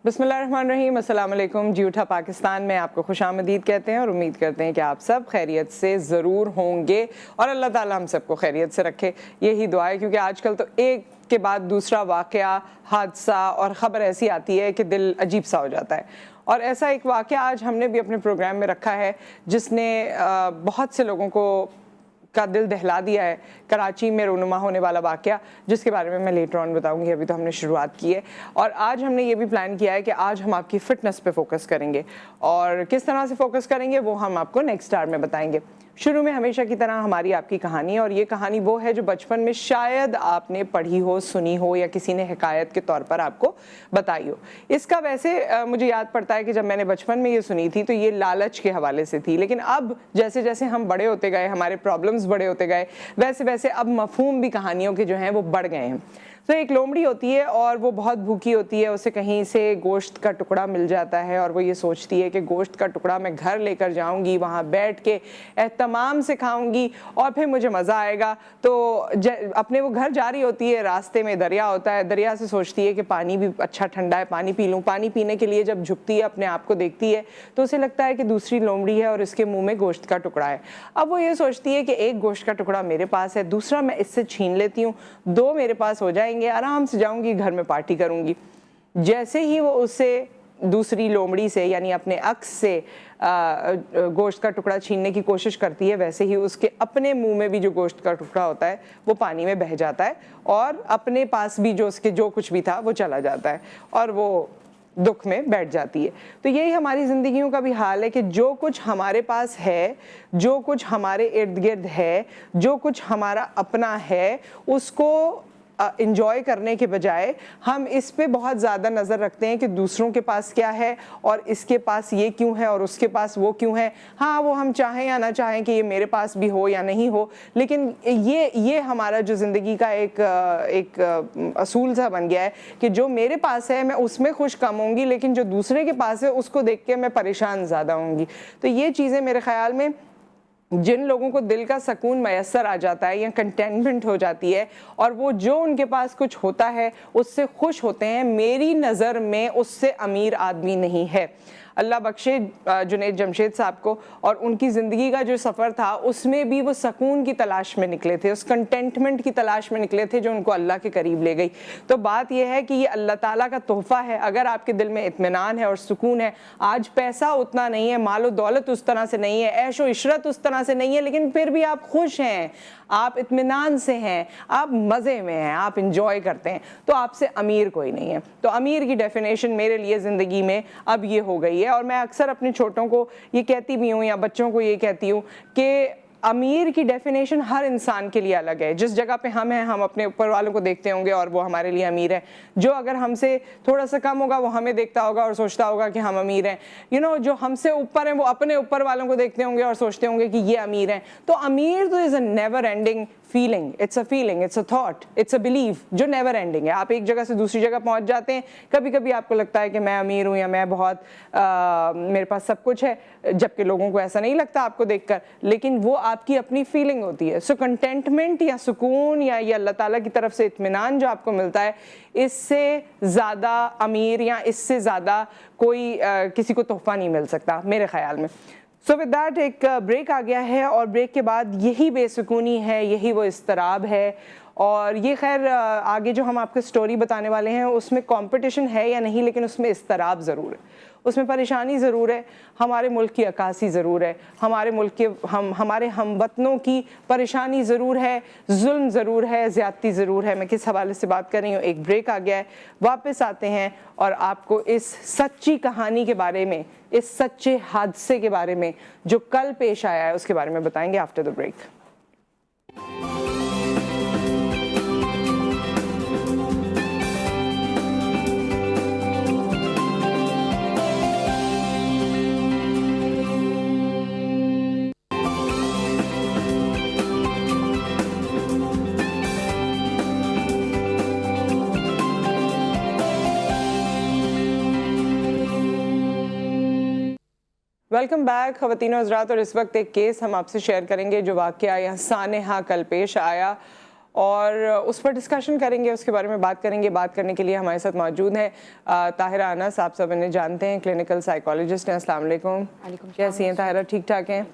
बिस्मिल्लाहिर्रहमानिर्रहीम, अस्सलाम वालेकुम। जी उठा पाकिस्तान में आपको खुशामदीद कहते हैं और उम्मीद करते हैं कि आप सब खैरियत से ज़रूर होंगे और अल्लाह ताला हम सबको खैरियत से रखे, यही दुआ है। क्योंकि आजकल तो एक के बाद दूसरा वाक़या, हादसा और ख़बर ऐसी आती है कि दिल अजीब सा हो जाता है। और ऐसा एक वाक़या आज हमने भी अपने प्रोग्राम में रखा है जिसने बहुत से लोगों को का दिल दहला दिया है। कराची में रोनुमा होने वाला वाक़या, जिसके बारे में मैं लेटर ऑन बताऊंगी, अभी तो हमने शुरुआत की है। और आज हमने ये भी प्लान किया है कि आज हम आपकी फ़िटनेस पे फोकस करेंगे और किस तरह से फोकस करेंगे वो हम आपको नेक्स्ट आवर में बताएंगे। शुरू में हमेशा की तरह हमारी आपकी कहानी, और ये कहानी वो है जो बचपन में शायद आपने पढ़ी हो, सुनी हो या किसी ने हिकायत के तौर पर आपको बताई हो। इसका वैसे मुझे याद पड़ता है कि जब मैंने बचपन में ये सुनी थी तो ये लालच के हवाले से थी, लेकिन अब जैसे जैसे हम बड़े होते गए, हमारे प्रॉब्लम्स बड़े होते गए, वैसे वैसे अब मफहूम भी कहानियों के जो हैं वो बढ़ गए हैं। तो एक लोमड़ी होती है और वो बहुत भूखी होती है, उसे कहीं से गोश्त का टुकड़ा मिल जाता है और वो ये सोचती है कि गोश्त का टुकड़ा मैं घर लेकर जाऊंगी, वहाँ बैठ के एहतमाम से खाऊंगी और फिर मुझे मज़ा आएगा। तो अपने वो घर जा रही होती है, रास्ते में दरिया होता है, दरिया से सोचती है कि पानी भी अच्छा ठंडा है, पानी पी लूँ। पानी पीने के लिए जब झुकती है, अपने आप को देखती है तो उसे लगता है कि दूसरी लोमड़ी है और इसके मुँह में गोश्त का टुकड़ा है। अब वो ये सोचती है कि एक गोश्त का टुकड़ा मेरे पास है, दूसरा मैं इससे छीन लेती हूँ, दो मेरे पास हो जाएंगे, आराम से जाऊंगी, घर में पार्टी करूंगी। जैसे ही वो उससे दूसरी लोमड़ी से यानी अपने अक्स से गोश्त का टुकड़ा छीनने की कोशिश करती है, वैसे ही उसके अपने मुंह में भी जो गोश्त का टुकड़ा होता है वो पानी में बह जाता है और अपने पास भी जो उसके जो कुछ भी था वो चला जाता है और वो दुख में बैठ जाती है। तो यही हमारी ज़िंदगियों का भी हाल है कि जो कुछ हमारे पास है, जो कुछ हमारे इर्द गिर्द है, जो कुछ हमारा अपना है, उसको इंजॉय करने के बजाय हम इस पे बहुत ज़्यादा नज़र रखते हैं कि दूसरों के पास क्या है और इसके पास ये क्यों है और उसके पास वो क्यों है। हाँ, वो हम चाहें या ना चाहें कि ये मेरे पास भी हो या नहीं हो, लेकिन ये हमारा जो ज़िंदगी का एक असूल सा बन गया है कि जो मेरे पास है मैं उसमें खुश कम होंगी, लेकिन जो दूसरे के पास है उसको देख के मैं परेशान ज़्यादा होंगी। तो ये चीज़ें मेरे ख़्याल में जिन लोगों को दिल का सुकून मैसर आ जाता है या कंटेनमेंट हो जाती है और वो जो उनके पास कुछ होता है उससे खुश होते हैं, मेरी नज़र में उससे अमीर आदमी नहीं है। अल्लाह बख्शे जुनैद जमशेद साहब को, और उनकी ज़िंदगी का जो सफ़र था उसमें भी वो सुकून की तलाश में निकले थे, उस कंटेंटमेंट की तलाश में निकले थे जो उनको अल्लाह के करीब ले गई। तो बात यह है कि ये अल्लाह ताला का तोहफ़ा है। अगर आपके दिल में इत्मीनान है और सुकून है, आज पैसा उतना नहीं है, मालो दौलत उस तरह से नहीं है, ऐशो इशरत उस तरह से नहीं है, लेकिन फिर भी आप खुश हैं, आप इत्मीनान से हैं, आप मज़े में हैं, आप इंजॉय करते हैं, तो आपसे अमीर कोई नहीं है। तो अमीर की डेफिनेशन मेरे लिए ज़िंदगी में अब ये हो गई है, और मैं अक्सर अपने छोटों को ये कहती भी हूँ या बच्चों को ये कहती हूँ कि अमीर की डेफिनेशन हर इंसान के लिए अलग है। जिस जगह पे हम हैं, हम अपने ऊपर वालों को देखते होंगे और वो हमारे लिए अमीर है। जो अगर हमसे थोड़ा सा कम होगा वो हमें देखता होगा और सोचता होगा कि हम अमीर हैं। जो हमसे ऊपर हैं वो अपने ऊपर वालों को देखते होंगे और सोचते होंगे कि ये अमीर हैं। तो अमीर तो is a never ending feeling, it's a feeling, it's a thought, it's a belief जो नेवर एंडिंग है। आप एक जगह से दूसरी जगह पहुंच जाते हैं, कभी कभी आपको लगता है कि मैं अमीर हूँ या मैं बहुत मेरे पास सब कुछ है, जबकि लोगों को ऐसा नहीं लगता आपको देखकर, लेकिन वो आपकी अपनी फीलिंग होती है। सो कंटेंटमेंट या सुकून या ये अल्लाह ताला की तरफ से इत्मीनान जो आपको मिलता है, इससे ज़्यादा अमीर या इससे ज़्यादा कोई किसी को तोहफ़ा नहीं मिल सकता मेरे ख़्याल में। सो विद दैट एक ब्रेक आ गया है और ब्रेक के बाद यही बेसुकूनी है, यही वो इस्तराब है। और ये खैर आगे जो हम आपको स्टोरी बताने वाले हैं उसमें कंपटीशन है या नहीं, लेकिन उसमें इस्तराब ज़रूर है, उसमें परेशानी ज़रूर है, हमारे मुल्क की अक्कासी ज़रूर है, हमारे मुल्क के हमारे हमवतनों की परेशानी ज़रूर है, जुल्म ज़रूर है, ज़्यादती ज़रूर है। मैं किस हवाले से बात कर रही हूँ, एक ब्रेक आ गया है, वापस आते हैं और आपको इस सच्ची कहानी के बारे में, इस सच्चे हादसे के बारे में जो कल पेश आया है उसके बारे में बताएंगे after the break. Welcome back ख़वातीन हज़रात। और इस वक्त एक केस हम आपसे शेयर करेंगे जो वाक़या यहाँ सानेहा कल पेश आया और उस पर डिस्कशन करेंगे, उसके बारे में बात करेंगे। बात करने के लिए हमारे साथ मौजूद हैं ताहिरा अनस, आप सब इन्हें जानते हैं, क्लिनिकल साइकोलॉजिस्ट हैं। अस्सलाम वालेकुम, कैसी हैं ताहिरा? ठीक ठाक हैं।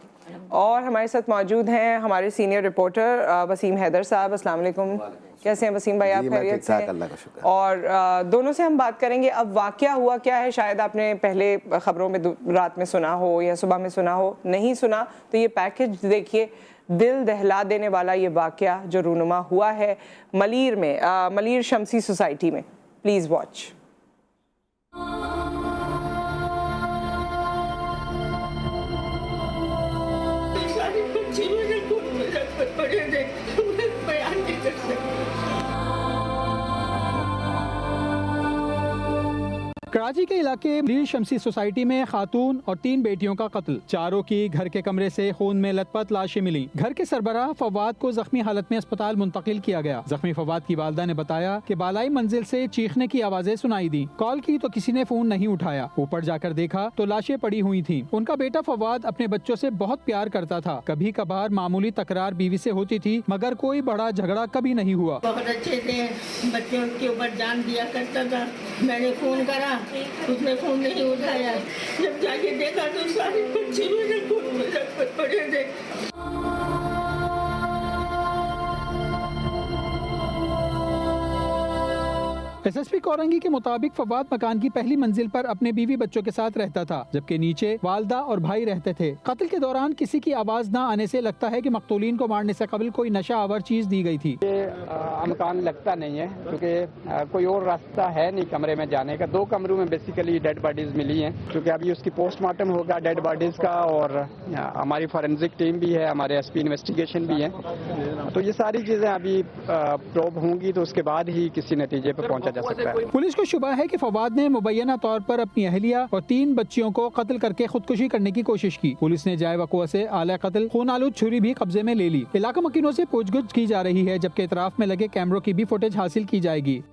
और हमारे साथ मौजूद हैं हमारे सीनियर रिपोर्टर वसीम हैदर साहब। अस्सलाम वालेकुम, कैसे हैं वसीम भाई? आप खैरियत से हैं? और दोनों से हम बात करेंगे अब वाकया हुआ क्या है। शायद आपने पहले खबरों में रात में सुना हो या सुबह में सुना हो, नहीं सुना तो ये पैकेज देखिए, दिल दहला देने वाला ये वाकया जो रूनुमा हुआ है मलीर में, मलीर शमसी सोसाइटी में। Please watch. कराची के इलाके मलीर शमसी सोसाइटी में खातून और 3 बेटियों का कत्ल। चारों की घर के कमरे से खून में लथपथ लाशें मिली। घर के सरबराह फवाद को जख्मी हालत में अस्पताल मुंतकिल किया गया। जख्मी फवाद की वालदा ने बताया कि बालाई मंजिल से चीखने की आवाजें सुनाई दी। कॉल की तो किसी ने फोन नहीं उठाया। ऊपर जाकर देखा तो लाशें पड़ी हुई थीं। उनका बेटा फवाद अपने बच्चों से बहुत प्यार करता था। कभी कभार मामूली तकरार बीवी से होती थी, मगर कोई बड़ा झगड़ा कभी नहीं हुआ। बहुत अच्छे थे, बच्चों के ऊपर जान दिया करता था। मैंने फोन करा, उसने फोन नहीं उठाया। जब जाके देखा तो सारे बच्चे मेरे खून में लथपथ पड़े थे। एसएसपी कोरंगी के मुताबिक फवाद मकान की पहली मंजिल पर अपने बीवी बच्चों के साथ रहता था, जबकि नीचे वालदा और भाई रहते थे। कत्ल के दौरान किसी की आवाज न आने से लगता है कि मकतूलीन को मारने से कबल कोई नशा आवर चीज दी गई थी। मकान लगता नहीं है क्योंकि कोई और रास्ता है नहीं कमरे में जाने का। 2 कमरों में बेसिकली डेड बॉडीज मिली हैं, क्योंकि अभी उसकी पोस्टमार्टम होगा डेड बॉडीज का, और हमारी फॉरेंसिक टीम भी है, हमारे एसपी इन्वेस्टिगेशन भी है। तो ये सारी चीजें अभी प्रोब होंगी तो उसके बाद ही किसी नतीजे पर पहुंचा जा सकता है। पुलिस को शुबा है कि फवाद ने मुबैना तौर पर अपनी अहलिया और 3 बच्चियों को कत्ल करके खुदकुशी करने की कोशिश की। पुलिस ने जाए वक़ुआ से आला कत्ल खून आलूद छुरी भी कब्जे में ले ली। इलाका मकीनों से पूछगछ की जा रही है, जबकि इतराफ में लगे कैमरों की भी फुटेज हासिल की जाएगी।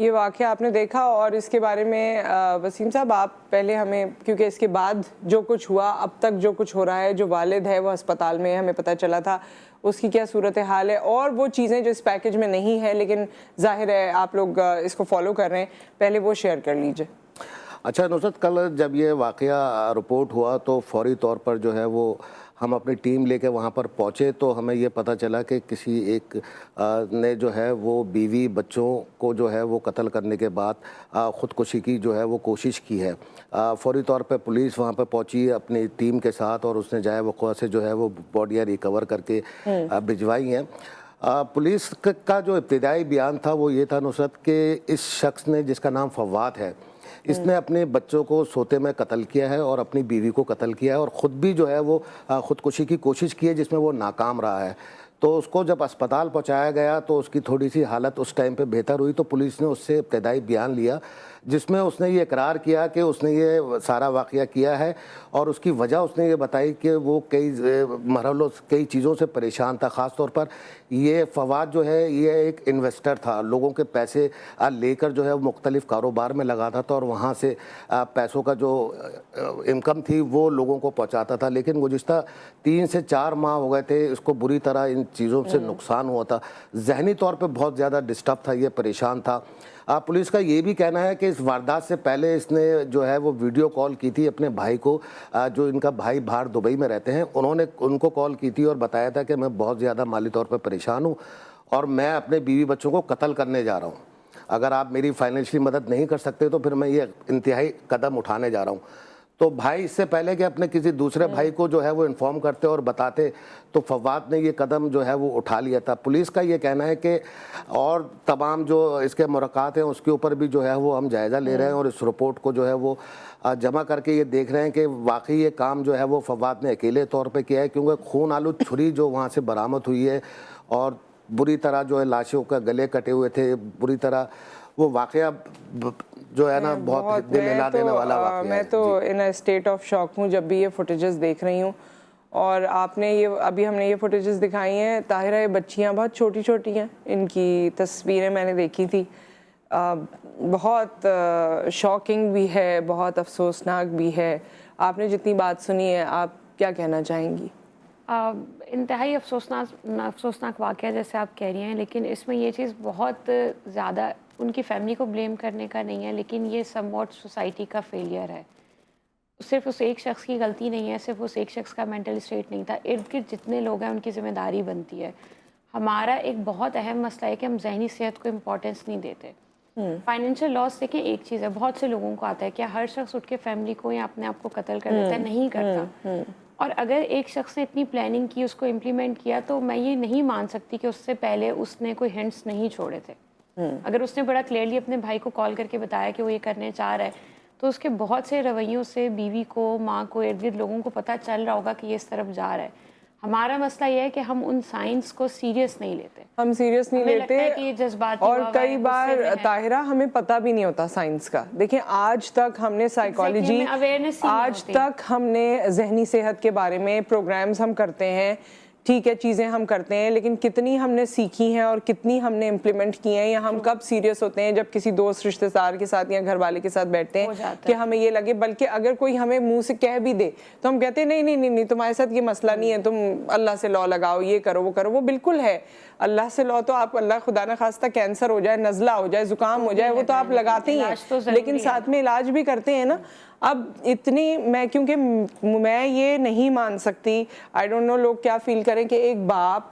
ये वाक़या आपने देखा, और इसके बारे में वसीम साहब आप पहले हमें, क्योंकि इसके बाद जो कुछ हुआ, अब तक जो कुछ हो रहा है, जो वालिद है वो अस्पताल में, हमें पता चला था उसकी क्या सूरत हाल है, और वो चीज़ें जो इस पैकेज में नहीं है लेकिन जाहिर है आप लोग इसको फॉलो कर रहे हैं, पहले वो शेयर कर लीजिए। अच्छा नुसरत, कल जब ये वाक़या रिपोर्ट हुआ तो फौरी तौर पर जो है वो हम अपनी टीम लेके वहाँ पर पहुँचे, तो हमें ये पता चला कि किसी एक ने जो है वो बीवी बच्चों को जो है वो कत्ल करने के बाद ख़ुदकुशी की जो है वो कोशिश की है। फौरी तौर पे पुलिस वहाँ पर पहुँची अपनी टीम के साथ, और उसने जाए वक़ुआ से जो है वो बॉडियाँ रिकवर करके भिजवाई हैं। पुलिस का जो इब्तिदाई बयान था वो ये था नुसरत कि इस शख्स ने, जिसका नाम फवाद है, इसने अपने बच्चों को सोते में कत्ल किया है और अपनी बीवी को कत्ल किया है, और ख़ुद भी जो है वो ख़ुदकुशी की कोशिश की है, जिसमें वो नाकाम रहा है। तो उसको जब अस्पताल पहुंचाया गया तो उसकी थोड़ी सी हालत उस टाइम पे बेहतर हुई, तो पुलिस ने उससे इब्तदाई बयान लिया, जिसमें उसने ये इकरार किया कि उसने ये सारा वाक़या किया है, और उसकी वजह उसने ये बताई कि वो कई मरहलों कई चीज़ों से परेशान था। ख़ास तौर पर ये फवाद जो है ये एक इन्वेस्टर था, लोगों के पैसे लेकर जो है वो मुख्तलिफ़ कारोबार में लगाता था, और वहाँ से पैसों का जो इनकम थी वो लोगों को पहुँचाता था। लेकिन गुज़िश्ता 3 से 4 माह हो गए थे, इसको बुरी तरह इन चीज़ों से नुकसान हुआ था, जहनी तौर पर बहुत ज़्यादा डिस्टर्ब था, ये परेशान था। पुलिस का ये भी कहना है कि इस वारदात से पहले इसने जो है वो वीडियो कॉल की थी अपने भाई को, जो इनका भाई बाहर दुबई में रहते हैं, उन्होंने उनको कॉल की थी और बताया था कि मैं बहुत ज़्यादा माली तौर पर परेशान हूँ और मैं अपने बीवी बच्चों को कत्ल करने जा रहा हूँ। अगर आप मेरी फाइनेंशियली मदद नहीं कर सकते तो फिर मैं ये इंतहाई कदम उठाने जा रहा हूँ। तो भाई इससे पहले कि अपने किसी दूसरे भाई को जो है वो इन्फॉर्म करते और बताते, तो फवाद ने ये कदम जो है वो उठा लिया था। पुलिस का ये कहना है कि और तमाम जो इसके मुलाकात हैं उसके ऊपर भी जो है वो हम जायज़ा ले रहे हैं, और इस रिपोर्ट को जो है वो जमा करके ये देख रहे हैं कि वाकई ये काम जो है वो फवाद ने अकेले तौर पर किया है, क्योंकि खून आलूद छुरी जो वहाँ से बरामद हुई है और बुरी तरह जो है लाशों का गले कटे हुए थे, बुरी तरह वो वाकया जो है ना बहुत दिल हिला देने वाला वाकया है। मैं तो इन अ स्टेट ऑफ शॉक हूँ जब भी ये फुटेजेस देख रही हूँ, और आपने ये अभी हमने ये फुटेजेस दिखाई हैं। ताहिरा, ये बच्चियाँ बहुत छोटी छोटी हैं, इनकी तस्वीरें मैंने देखी थी, बहुत शॉकिंग भी है, बहुत अफसोसनाक भी है। आपने जितनी बात सुनी है, आप क्या कहना चाहेंगी? इंतहाई अफसोसनाक वाक़या जैसे आप कह रही हैं, लेकिन इसमें ये चीज़ बहुत ज़्यादा उनकी फैमिली को ब्लेम करने का नहीं है, लेकिन ये समवॉट सोसाइटी का फेलियर है। सिर्फ उस एक शख्स की गलती नहीं है, सिर्फ उस एक शख्स का मेंटल स्टेट नहीं था, इर्द गिर्द जितने लोग हैं उनकी ज़िम्मेदारी बनती है। हमारा एक बहुत अहम मसला है कि हम जहनी सेहत को इम्पोर्टेंस नहीं देते। फाइनेंशियल लॉस देखें एक चीज़ है, बहुत से लोगों को आता है, क्या हर शख्स उठ के फैमिली को या अपने आप को कत्ल कर देता है? नहीं करता। और अगर एक शख्स ने इतनी प्लानिंग की, उसको इम्प्लीमेंट किया, तो मैं ये नहीं मान सकती कि उससे पहले उसने कोई हिंट्स नहीं छोड़े थे। अगर उसने बड़ा क्लियरली अपने भाई को कॉल करके बताया कि वो ये करने चाह रहा है, तो उसके बहुत से रवैयों से बीवी को, माँ को, इर्द गिर्द लोगों को पता चल रहा होगा कि ये इस तरफ जा रहा है। हमारा मसला ये है कि हम उन साइंस को सीरियस नहीं लेते। हम सीरियस नहीं हमें लगता है कि ये लेते जज्बाती और हवा कई है, बार गुस्से में है। ताहिरा हमें पता भी नहीं होता साइंस का। देखिए आज तक हमने साइकोलॉजी, हमें awareness ही नहीं आज होती। तक हमने जहनी सेहत के बारे में प्रोग्राम्स हम करते हैं, ठीक है, चीज़ें हम करते हैं, लेकिन कितनी हमने सीखी हैं और कितनी हमने इम्प्लीमेंट की हैं, या हम कब सीरियस होते हैं जब किसी दोस्त रिश्तेदार के साथ या घर वाले के साथ बैठते हैं कि हमें ये लगे, बल्कि अगर कोई हमें मुंह से कह भी दे तो हम कहते हैं नहीं नहीं नहीं नहीं, तुम्हारे साथ ये मसला नहीं है, तुम अल्लाह से लॉ लगाओ, ये करो वो करो। वो बिल्कुल है, अल्लाह से लॉ तो आप, अल्लाह खुदा न खास्ता कैंसर हो जाए, नज़ला हो जाए, जुकाम हो जाए, वो तो आप लगाते ही हैं, लेकिन साथ में इलाज भी करते हैं ना। अब इतनी क्योंकि मैं ये नहीं मान सकती, आई डोंट नो लोग क्या फील करें कि एक बाप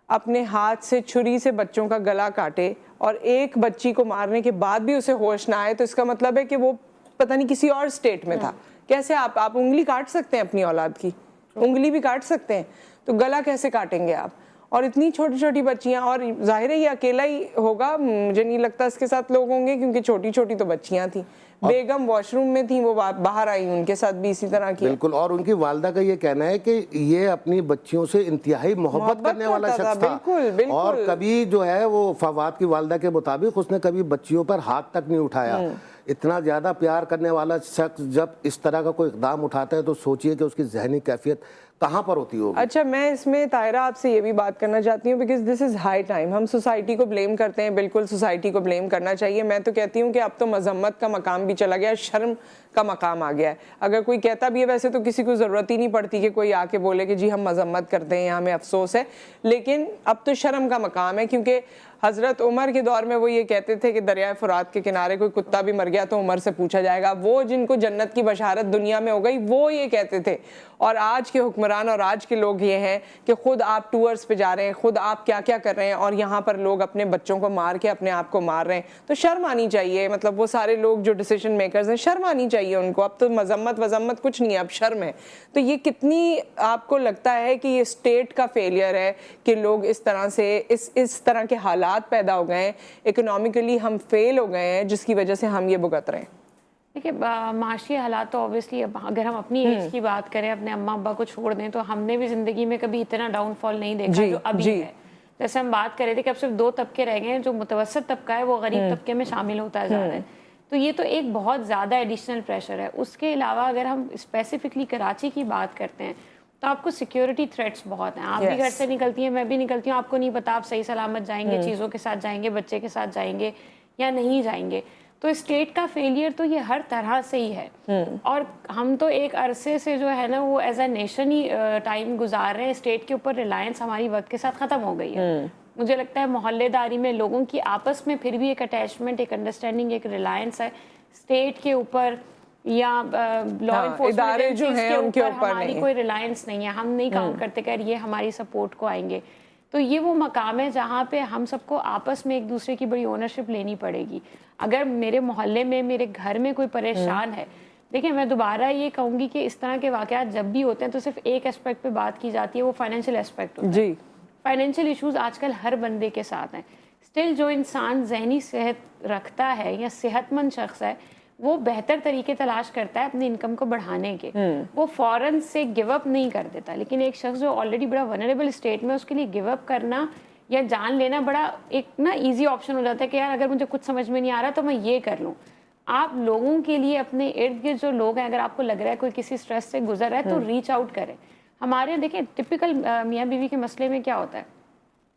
अपने हाथ से छुरी से बच्चों का गला काटे और एक बच्ची को मारने के बाद भी उसे होश ना आए, तो इसका मतलब है कि वो पता नहीं किसी और स्टेट में था। कैसे आप उंगली काट सकते हैं अपनी औलाद की, उंगली भी काट सकते हैं, तो गला कैसे काटेंगे आप? और इतनी छोटी छोटी बच्चियां, और जाहिर है ये अकेला ही होगा, मुझे नहीं लगता इसके साथ लोग होंगे, क्योंकि छोटी छोटी तो बच्चियां थी। बेगम वॉशरूम में थी, वो बाहर आई, उनके साथ भी इसी तरह की। बिल्कुल, और उनकी वालदा का ये कहना है कि ये अपनी बच्चियों से इंतहाई मोहब्बत करने वाला शख्स था। बिल्कुल, बिल्कुल। और कभी जो है वो फवाद की वालदा के मुताबिक उसने कभी बच्चियों पर हाथ तक नहीं उठाया। इतना ज़्यादा प्यार करने वाला शख्स जब इस तरह का कोई इक़दाम उठाता है तो सोचिए कि उसकी जहनी कैफियत कहाँ पर होती होगी। अच्छा, मैं इसमें ताहिरा आपसे ये भी बात करना चाहती हूँ, because this is high time. हम सोसाइटी को ब्लेम करते हैं, बिल्कुल सोसाइटी को ब्लेम करना चाहिए। मैं तो कहती हूँ कि अब तो मजम्मत का मकाम भी चला गया, शर्म का मकाम आ गया है। अगर कोई कहता भी है, वैसे तो किसी को ज़रूरत ही नहीं पड़ती कि कोई आके बोले कि जी हम मजम्मत करते हैं या हमें अफसोस है, लेकिन अब तो शर्म का मकाम है। क्योंकि हज़रत उमर के दौर में वो ये कहते थे कि दरिया फ़ुरात के किनारे कोई कुत्ता भी मर गया तो उमर से पूछा जाएगा। वो जिनको जन्नत की बशारत दुनिया में हो गई वो ये कहते थे। और आज के हुक्मरान और आज के लोग ये हैं कि खुद आप टूर्स पे जा रहे हैं, खुद आप क्या क्या कर रहे हैं, और यहाँ पर लोग अपने बच्चों को मार के अपने आप को मार रहे हैं। तो शर्म आनी चाहिए, मतलब वो सारे लोग जो डिसीजन मेकर्स हैं, शर्म आनी चाहिए उनको। अब तो मजम्मत वजम्मत कुछ नहीं है, अब शर्म है। तो ये कितनी आपको लगता है कि ये स्टेट का फेलियर है कि लोग इस तरह से इस तरह के हालात पैदा हो गए हैं, इकोनॉमिकली हम फेल हो गए हैं, जिसकी वजह से हम ये भुगत रहे हैं? देखिए, माशी हालात तो ऑब्वियसली, अगर हम अपनी एज की बात करें, अपने अम्मा अब्बा को छोड़ दें, तो हमने भी जिंदगी में कभी इतना डाउनफॉल नहीं देखा जो अभी है। जैसे हम बात कर रहे थे कि अब सिर्फ 2 तबके रह गए हैं, जो मुतवसत तबका है वो गरीब तबके में शामिल होता जा रहा है। तो ये तो एक बहुत ज़्यादा एडिशनल प्रेशर है। उसके अलावा अगर हम स्पेसिफिकली कराची की बात करते हैं, तो आपको सिक्योरिटी थ्रेट्स बहुत हैं। आप भी घर से निकलती हैं, मैं भी निकलती हूँ, आपको नहीं पता आप सही सलामत जाएंगे, चीज़ों के साथ जाएंगे, बच्चे के साथ जाएंगे या नहीं जाएंगे। तो स्टेट का फेलियर तो ये हर तरह से ही है। और हम तो एक अरसे से जो है ना वो एज अ नेशन ही टाइम गुजार रहे हैं। स्टेट के ऊपर रिलायंस हमारी वक्त के साथ ख़त्म हो गई है। मुझे लगता है मोहल्लेदारी में लोगों की आपस में फिर भी एक अटैचमेंट, एक अंडरस्टैंडिंग, एक रिलायंस है। स्टेट के ऊपर या लॉ इदारे जो हैं उनके ऊपर हमारी कोई रिलायंस नहीं है। हम नहीं काउंट करते कि ये हमारी सपोर्ट को आएंगे। तो ये वो मकाम है जहाँ पे हम सबको आपस में एक दूसरे की बड़ी ओनरशिप लेनी पड़ेगी। अगर मेरे मोहल्ले में, मेरे घर में कोई परेशान है, देखिए मैं दोबारा ये कहूँगी कि इस तरह के वाक़यात जब भी होते हैं तो सिर्फ एक एस्पेक्ट पे बात की जाती है, वो फाइनेंशियल एस्पेक्ट होता है। जी, फाइनेंशियल इश्यूज आजकल हर बंदे के साथ हैं। स्टिल जो इंसान जहनी सेहत रखता है या सेहतमंद शख्स है, वो बेहतर तरीके तलाश करता है अपनी इनकम को बढ़ाने के। वो फौरन से गिव अप नहीं कर देता। लेकिन एक शख्स जो ऑलरेडी बड़ा वनरेबल स्टेट में, उसके लिए गिव अप करना या जान लेना बड़ा एक ना ईजी ऑप्शन हो जाता है कि यार अगर मुझे कुछ समझ में नहीं आ रहा तो मैं ये कर लूँ। आप लोगों के लिए, अपने इर्द गिर्द जो लोग हैं, अगर आपको लग रहा है कोई किसी स्ट्रेस से गुजर रहा है तो रीच आउट करें। हमारे देखिए टिपिकल मियाँ बीवी के मसले में क्या होता है,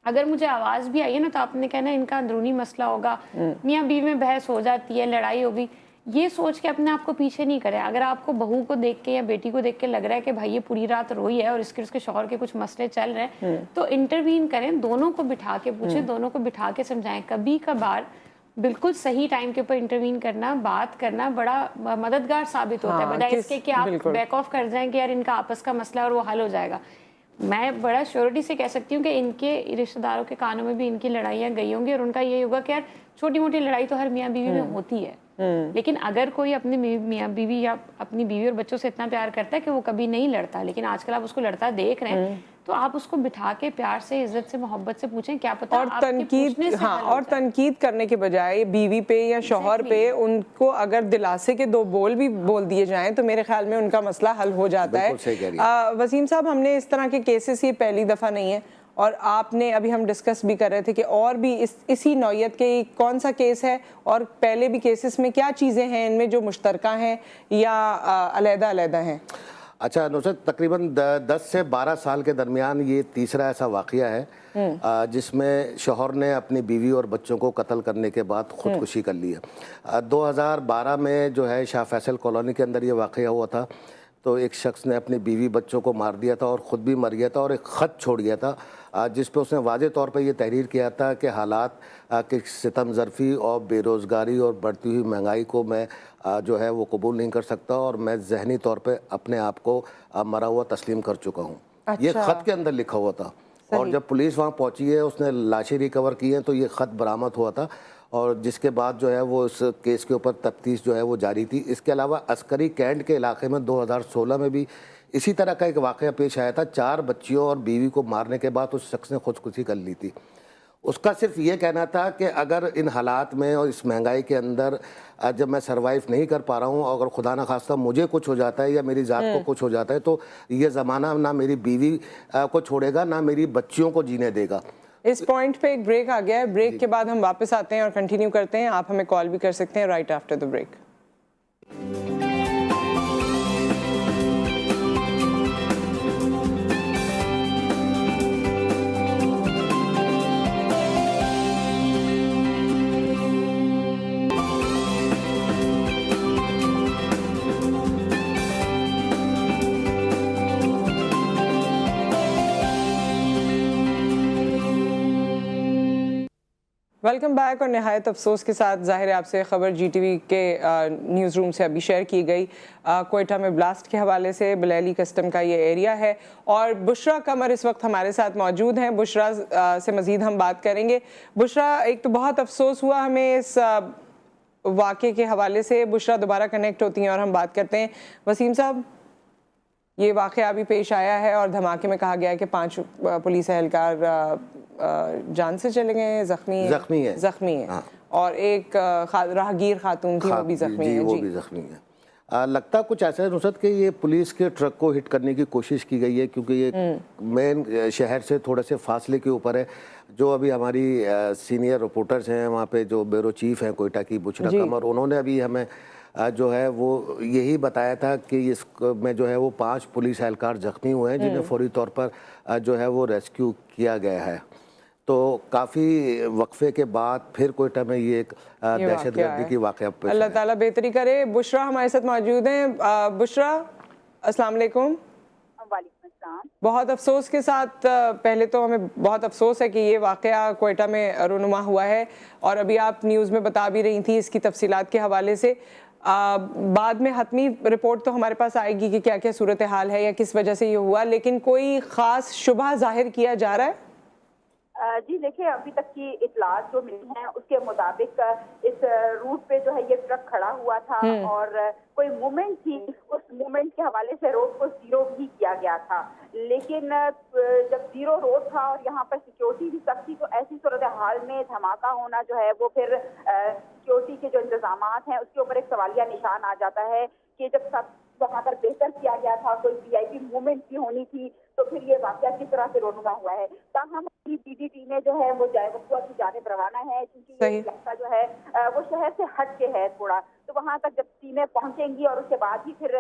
अगर मुझे आवाज़ भी आई है ना तो आपने कहना इनका अंदरूनी मसला होगा, मियाँ बीवी में बहस हो जाती है, लड़ाई होगी। ये सोच के अपने आप को पीछे नहीं करें। अगर आपको बहू को देख के या बेटी को देख के लग रहा है कि भाई ये पूरी रात रोई है और इसके उसके शौहर के कुछ मसले चल रहे हैं, तो इंटरवीन करें, दोनों को बिठा के पूछें, दोनों को बिठा के समझाएं। कभी कभार बिल्कुल सही टाइम के ऊपर इंटरवीन करना, बात करना बड़ा मददगार साबित होता है, बजाय इसके कि आप बैक ऑफ कर जाएं कि यार इनका आपस का मसला और वो हल हो जाएगा। मैं बड़ा श्योरिटी से कह सकती हूँ कि इनके रिश्तेदारों के कानों में भी इनकी लड़ाइयाँ गई होंगी और उनका ये होगा कि यार छोटी मोटी लड़ाई तो हर मियाँ बीवी में होती है, लेकिन अगर कोई अपने मियाँ बीवी या अपनी बीवी और बच्चों से इतना प्यार करता है कि वो कभी नहीं लड़ता, लेकिन आजकल आप उसको लड़ता देख रहे हैं, तो आप उसको बिठा के प्यार से, इज्जत से, मोहब्बत से पूछें, क्या पता और तनकीद, हाँ, और तनकीद करने के बजाय बीवी पे या शौहर पे उनको अगर दिलासे के दो बोल भी बोल दिए जाएं तो मेरे ख्याल में उनका मसला हल हो जाता है। वसीम साहब, हमने इस तरह के केसेस ये पहली दफ़ा नहीं है, और आपने अभी हम डिस्कस भी कर रहे थे कि और भी इसी नौयत के कौन सा केस है और पहले भी केसेस में क्या चीज़ें हैं इनमें जो मुश्तरका हैं या अलहदा हैं? अच्छा नुसरत, तकरीबन 10 से 12 साल के दरमियान ये तीसरा ऐसा वाक़या है जिसमें शौहर ने अपनी बीवी और बच्चों को कत्ल करने के बाद खुदकुशी कर ली है। 2012 में जो है शाह फैसल कॉलोनी के अंदर ये वाक़या हुआ था, तो एक शख्स ने अपनी बीवी बच्चों को मार दिया था और ख़ुद भी मर गया था और एक ख़त छोड़ गया था जिस पे उसने वाज़े तौर पे ये तहरीर किया था कि हालात कि सितम ज़रफ़ी और बेरोज़गारी और बढ़ती हुई महंगाई को मैं जो है वो कबूल नहीं कर सकता और मैं ज़हनी तौर पे अपने आप को मरा हुआ तस्लीम कर चुका हूँ। अच्छा। ये ख़त के अंदर लिखा हुआ था और जब पुलिस वहाँ पहुँची है, उसने लाशें रिकवर की हैं, तो ये ख़त बरामद हुआ था और जिसके बाद जो है वो इस केस के ऊपर तफ्तीश जो है वो जारी थी। इसके अलावा अस्करी कैंट के इलाके में 2016 में भी इसी तरह का एक वाक़या पेश आया था। 4 बच्चियों और बीवी को मारने के बाद उस शख्स ने खुदकुशी कर ली थी। उसका सिर्फ ये कहना था कि अगर इन हालात में और इस महंगाई के अंदर जब मैं सरवाइव नहीं कर पा रहा हूँ, अगर खुदा न खास्ता मुझे कुछ हो जाता है या मेरी ज़ात को कुछ हो जाता है, तो ये ज़माना ना मेरी बीवी को छोड़ेगा ना मेरी बच्चियों को जीने देगा। इस पॉइंट पे एक ब्रेक आ गया है, ब्रेक के बाद हम वापस आते हैं और कंटिन्यू करते हैं। आप हमें कॉल भी कर सकते हैं right after the break. Welcome back. और नहायत अफसोस के साथ ज़ाहिर है आपसे ख़बर GTV के न्यूज़ रूम से अभी शेयर की गई। कोयटा में ब्लास्ट के हवाले से बलैली कस्टम का ये एरिया है और बुशरा कमर इस वक्त हमारे साथ मौजूद हैं। बुशरा से मज़ीद हम बात करेंगे। बुशरा, एक तो बहुत अफसोस हुआ हमें इस वाक़े के हवाले से। बुशरा दोबारा कनेक्ट होती हैं और हम बात करते हैं। वसीम साहब, ये वाक़या अभी पेश आया है और धमाके में कहा गया है कि 5 पुलिस एहलकार जान से चले गए, जख्मी है। हाँ। और एक राहगीर खातून थी, वो भी जख्मी है। वो भी जख्मी है। लगता कुछ ऐसा है नुसरत कि ये पुलिस के ट्रक को हिट करने की कोशिश की गई है, क्योंकि ये मेन शहर से थोड़े से फासले के ऊपर है। जो अभी हमारी सीनियर रिपोर्टर्स हैं वहाँ पे, जो ब्यूरो चीफ हैं कोयटा की, बुशरा कमर, उन्होंने अभी हमें जो है वो यही बताया था कि इसमें जो है वो 5 पुलिस एहलकार जख्मी हुए हैं जिन्हें फौरी तौर पर जो है वो रेस्क्यू किया गया है। तो काफ़ी वक्फे के बाद फिर कोयटा में ये एक दहशतगर्दी की वाक़या पेश आया। अल्लाह ताला बेहतरी करे। बुशरा हमारे साथ मौजूद हैं। बुशरा, अस्सलाम वालेकुम। वालेकुम अस्सलाम। बहुत अफसोस के साथ, पहले तो हमें बहुत अफसोस है कि ये वाक़या कोयटा में रूनुमा हुआ है और अभी आप न्यूज़ में बता भी रही थी इसकी तफसीलात के हवाले से। बाद में हतमी रिपोर्ट तो हमारे पास आएगी कि क्या क्या सूरत हाल है या किस वजह से ये हुआ, लेकिन कोई ख़ास शुबह जाहिर किया जा रहा है? जी देखिए, अभी तक की इतलात जो मिली हैं उसके मुताबिक इस रूट पे जो है ये ट्रक खड़ा हुआ था और कोई मूवमेंट थी, उस मूवमेंट के हवाले से रोड को जीरो भी किया गया था। लेकिन जब जीरो रोड था और यहाँ पर सिक्योरिटी भी सख्त थी, तो ऐसी सूरत हाल में धमाका होना जो है वो फिर सिक्योरिटी के जो इंतजाम हैं उसके ऊपर एक सवालिया निशान आ जाता है कि जब सब वहाँ पर बेहतर किया गया था, कोई VIP मूवमेंट भी होनी थी, तो फिर ये वाक़या किस तरह से रोनुमा हुआ है। ताहम PD टीमें जो है वो जायबा की जानिब रवाना है, क्योंकि ये इलाका जो है वो शहर से हट के है थोड़ा, तो वहाँ तक जब टीमें पहुँचेंगी और उसके बाद ही फिर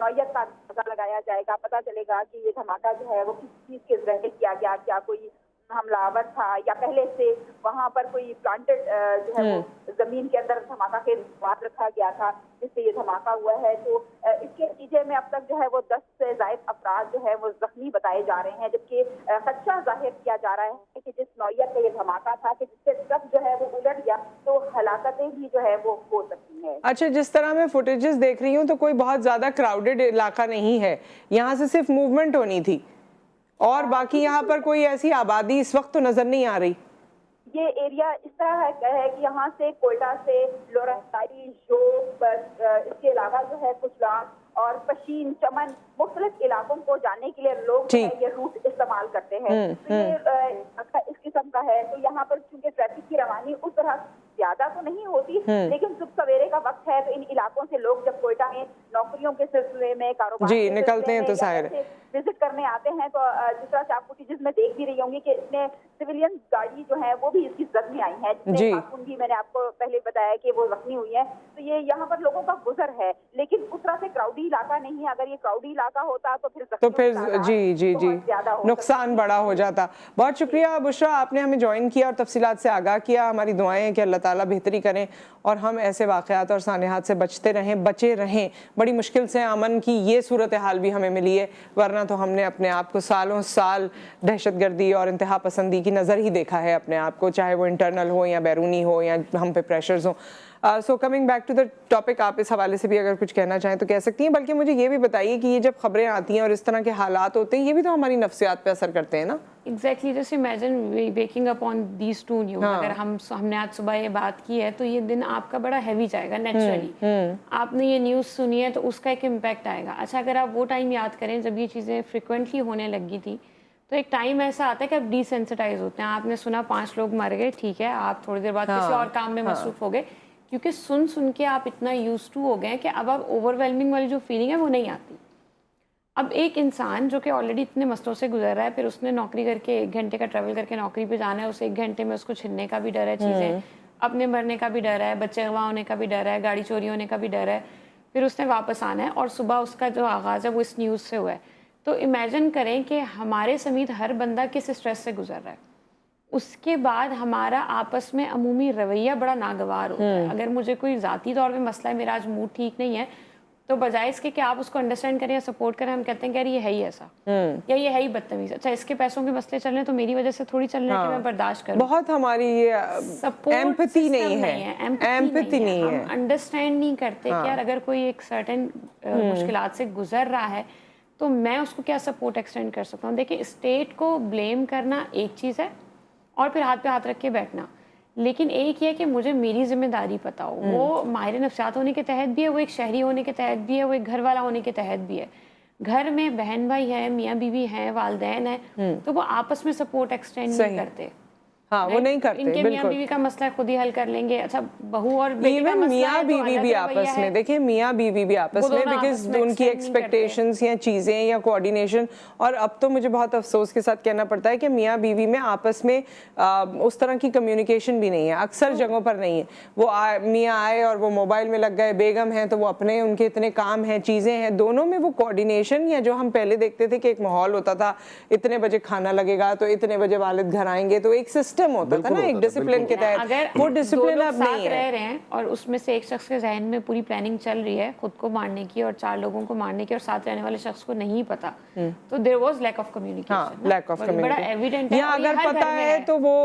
नौयत का पता लगाया जाएगा, पता चलेगा कि ये धमाका जो है वो किस चीज़ के ज़रिए किया गया, क्या कोई हमलावर था या पहले से वहां पर कोई प्लांटेड जो है वो जमीन के अंदर धमाका के बाद रखा गया था जिससे ये धमाका हुआ है। तो इसके नतीजे में अब तक जो है वो 10 से ज्यादा अफराद जो है वो जख्मी बताए जा रहे हैं, जबकि खदशा जाहिर किया जा रहा है कि जिस नौयत का ये धमाका था कि जिससे ट्रक जो है वो उलट गया तो हलाकतें भी जो है वो हो सकती है। अच्छा, जिस तरह मैं फुटेजेस देख रही हूँ तो कोई बहुत ज्यादा क्राउडेड इलाका नहीं है, यहाँ से सिर्फ मूवमेंट होनी थी और बाकी यहाँ पर कोई ऐसी आबादी इस वक्त तो नजर नहीं आ रही। ये एरिया इस तरह है कि यहाँ से कोयटा से लोरासाई जोब इसके अलावा जो है कुचलान और पशीन चमन मुख्तलिफ इलाकों को जाने के लिए लोग ये रूट इस्तेमाल करते हैं। तो ये इस किस्म का है। तो यहाँ पर चूंकि ट्रैफिक की रवानी उस तरह ज्यादा तो नहीं होती, लेकिन सुबह सवेरे का वक्त है तो इन इलाकों से लोग जब कोयटा में नौकरियों के सिलसिले में कारोबार जी निकलते हैं तो शायद विजिट करने आते हैं। तो जिस तरह से आप फुटेजेस में देख भी रही होंगी कि इसमें सिविलियन गाड़ी जो है वो भी इसकी जख्मी आई है, जिसमें भी मैंने आपको पहले बताया कि वो जख्मी हुई है। तो ये यहाँ पर लोगों का गुजर है, लेकिन उस तरह से क्राउडी इलाका नहीं है। अगर ये क्राउडी इलाका होता तो फिर जी नुकसान बड़ा हो जाता। बहुत शुक्रिया बुशरा, आपने हमें ज्वाइन किया और तफसीलात से आगाह किया। हमारी दुआएं हैं कि अल्लाह ताला बेहतरी करें और हम ऐसे वाक़यात और सानिहात से बचे रहें। बड़ी मुश्किल से अमन की ये सूरत हाल भी हमें मिली है, वरना तो हमने अपने आप को सालों साल दहशतगर्दी और इंतहा पसंदी की नज़र ही देखा है अपने आप को, चाहे वो इंटरनल हो या बैरूनी हो या हम पे प्रेशर्स हो। So coming back to the topic, आप इस हवाले से भी अगर कुछ कहना चाहें तो कह सकती हैं। बल्कि मुझे ये भी बताइए कि ये जब खबरें आती हैं और इस तरह के हालात होते हैं, ये भी तो हमारी नफ्सियात पे असर करते हैं ना। Exactly, just imagine waking up on these two news. अगर हमने आज सुबह ये बात की है तो ये दिन आपका बड़ा हैवी जाएगा नेचुरली। आपने ये न्यूज़ सुनी है तो उसका एक इम्पैक्ट आएगा। अच्छा, अगर आप वो टाइम याद करें जब ये चीज़ें फ्रिक्वेंटली होने लगी थी, तो एक टाइम ऐसा आता है कि आप डिसेंसिटाइज होते हैं। आपने सुना 5 लोग मर गए, ठीक है, आप थोड़ी देर बाद किसी और काम में मसरूफ हो गए, क्योंकि सुन के आप इतना यूज टू हो गए कि अब आप ओवरवेलमिंग वाली जो फीलिंग है वो नहीं आती। अब एक इंसान जो कि ऑलरेडी इतने मसलों से गुजर रहा है, फिर उसने नौकरी करके 1 घंटे का ट्रैवल करके नौकरी पे जाना है, उस 1 घंटे में उसको छिनने का भी डर है, चीज़ें अपने मरने का भी डर है, बच्चे अगवा होने का भी डर है, गाड़ी चोरी होने का भी डर है, फिर उसने वापस आना है और सुबह उसका जो आगाज़ है वो इस न्यूज़ से हुआ है। तो इमेजिन करें कि हमारे समेत हर बंदा किस स्ट्रेस से गुजर रहा है। उसके बाद हमारा आपस में अमूमी रवैया बड़ा नागवार होता है। अगर मुझे कोई ज़ाती तौर पे मसला है, मेरा आज मूड ठीक नहीं है, तो बजाय इसके कि आप उसको अंडरस्टैंड करें या सपोर्ट करें, हम कहते हैं कि यार ये है ही ऐसा या ये है ही बदतमीज। अच्छा, इसके पैसों के मसले चल रहे हैं तो मेरी वजह से थोड़ी चल रहे हैं कि मैं बर्दाश्त करूं। बहुत हमारी ये एम्पैथी नहीं है, एम्पैथी नहीं है, हम अंडरस्टैंड नहीं करते कि यार अगर कोई एक सर्टेन मुश्किलात से गुजर रहा है तो मैं उसको क्या सपोर्ट एक्सटेंड कर सकता हूँ। देखिए, स्टेट को ब्लेम करना एक चीज़ है और फिर हाथ पे हाथ रख के बैठना, लेकिन एक ये है कि मुझे मेरी जिम्मेदारी पता हो। वो माहिर नफ्सियात होने के तहत भी है, वो एक शहरी होने के तहत भी है, वो एक घर वाला होने के तहत भी है। घर में बहन भाई है, मियाँ बीवी हैं, वालदैन है, तो वो आपस में सपोर्ट एक्सटेंड नहीं करते। हाँ, वो नहीं करते। इनके मियाँ बीवी का मसला खुद ही हल कर लेंगे। अच्छा, बहू और बेटे का मसला मियाँ बीवी भी आपस में, देखिए मियाँ बीवी भी आपस में, बिकॉज उनकी एक्सपेक्टेशंस या चीज़ें या कोऑर्डिनेशन। और अब तो मुझे बहुत अफसोस के साथ कहना पड़ता है कि मियाँ बीवी में आपस में उस तरह की कम्युनिकेशन भी नहीं है, अक्सर जगहों पर नहीं है। वो मियाँ आए और वो मोबाइल में लग गए, बेगम है तो वो अपने, उनके इतने काम हैं, चीज़ें हैं, दोनों में वो कोऑर्डिनेशन, या जो हम पहले देखते थे कि एक माहौल होता था, इतने बजे खाना लगेगा तो इतने बजे वालिद घर आएंगे, तो एक सिस्टम होता था ना, एक डिसिप्लिन के तहत। अगर वो डिसिप्लिन अब नहीं रह रहे हैं और उसमें से एक शख्स के जहन में पूरी प्लानिंग चल रही है खुद को मारने की और 4 लोगों को मारने की और साथ रहने वाले शख्स को नहीं पता, तो there was lack of communication. Lack of communication बड़ा एविडेंट है। या अगर पता है तो वो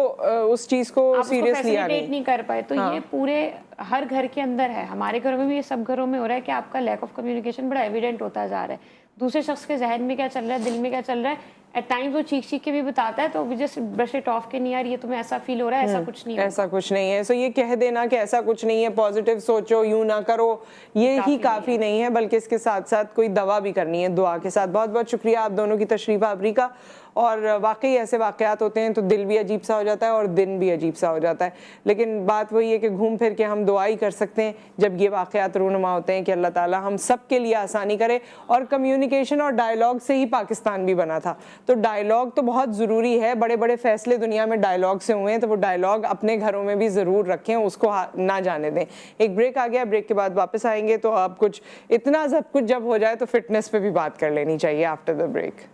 उस चीज को सीरियसली नहीं कर पाए। तो ये पूरे हर घर के अंदर है, हमारे घरों में भी, ये सब घरों में हो रहा है कि आपका लैक ऑफ कम्युनिकेशन बड़ा एविडेंट होता जा रहा है। दूसरे शख्स के जहन में क्या चल रहा है, दिल में क्या चल रहा है, एट टाइम्स वो चीख के भी बताता है, तो we just brush it off के नहीं यार ये तुम्हें ऐसा फील हो रहा है, ऐसा कुछ नहीं है, ऐसा कुछ नहीं है। सो ये कह देना कि ऐसा कुछ नहीं है, पॉजिटिव सोचो, यूं ना करो, ये ही काफी नहीं है, बल्कि इसके साथ साथ कोई दवा भी करनी है दुआ के साथ। बहुत बहुत शुक्रिया आप दोनों की तशरीफ आवरी का। और वाकई ऐसे वाकयात होते हैं तो दिल भी अजीब सा हो जाता है और दिन भी अजीब सा हो जाता है, लेकिन बात वही है कि घूम फिर के हम दुआ ही कर सकते हैं जब ये वाकयात रूनुमा होते हैं कि अल्लाह ताला हम सब के लिए आसानी करे। और कम्युनिकेशन और डायलॉग से ही पाकिस्तान भी बना था, तो डायलॉग तो बहुत ज़रूरी है। बड़े बड़े फैसले दुनिया में डायलॉग से हुए हैं, तो वो डायलॉग अपने घरों में भी ज़रूर रखें, उसको ना जाने दें। एक ब्रेक आ गया, ब्रेक के बाद वापस आएंगे। तो अब कुछ इतना सब कुछ जब हो जाए तो फिटनेस पे भी बात कर लेनी चाहिए after the break.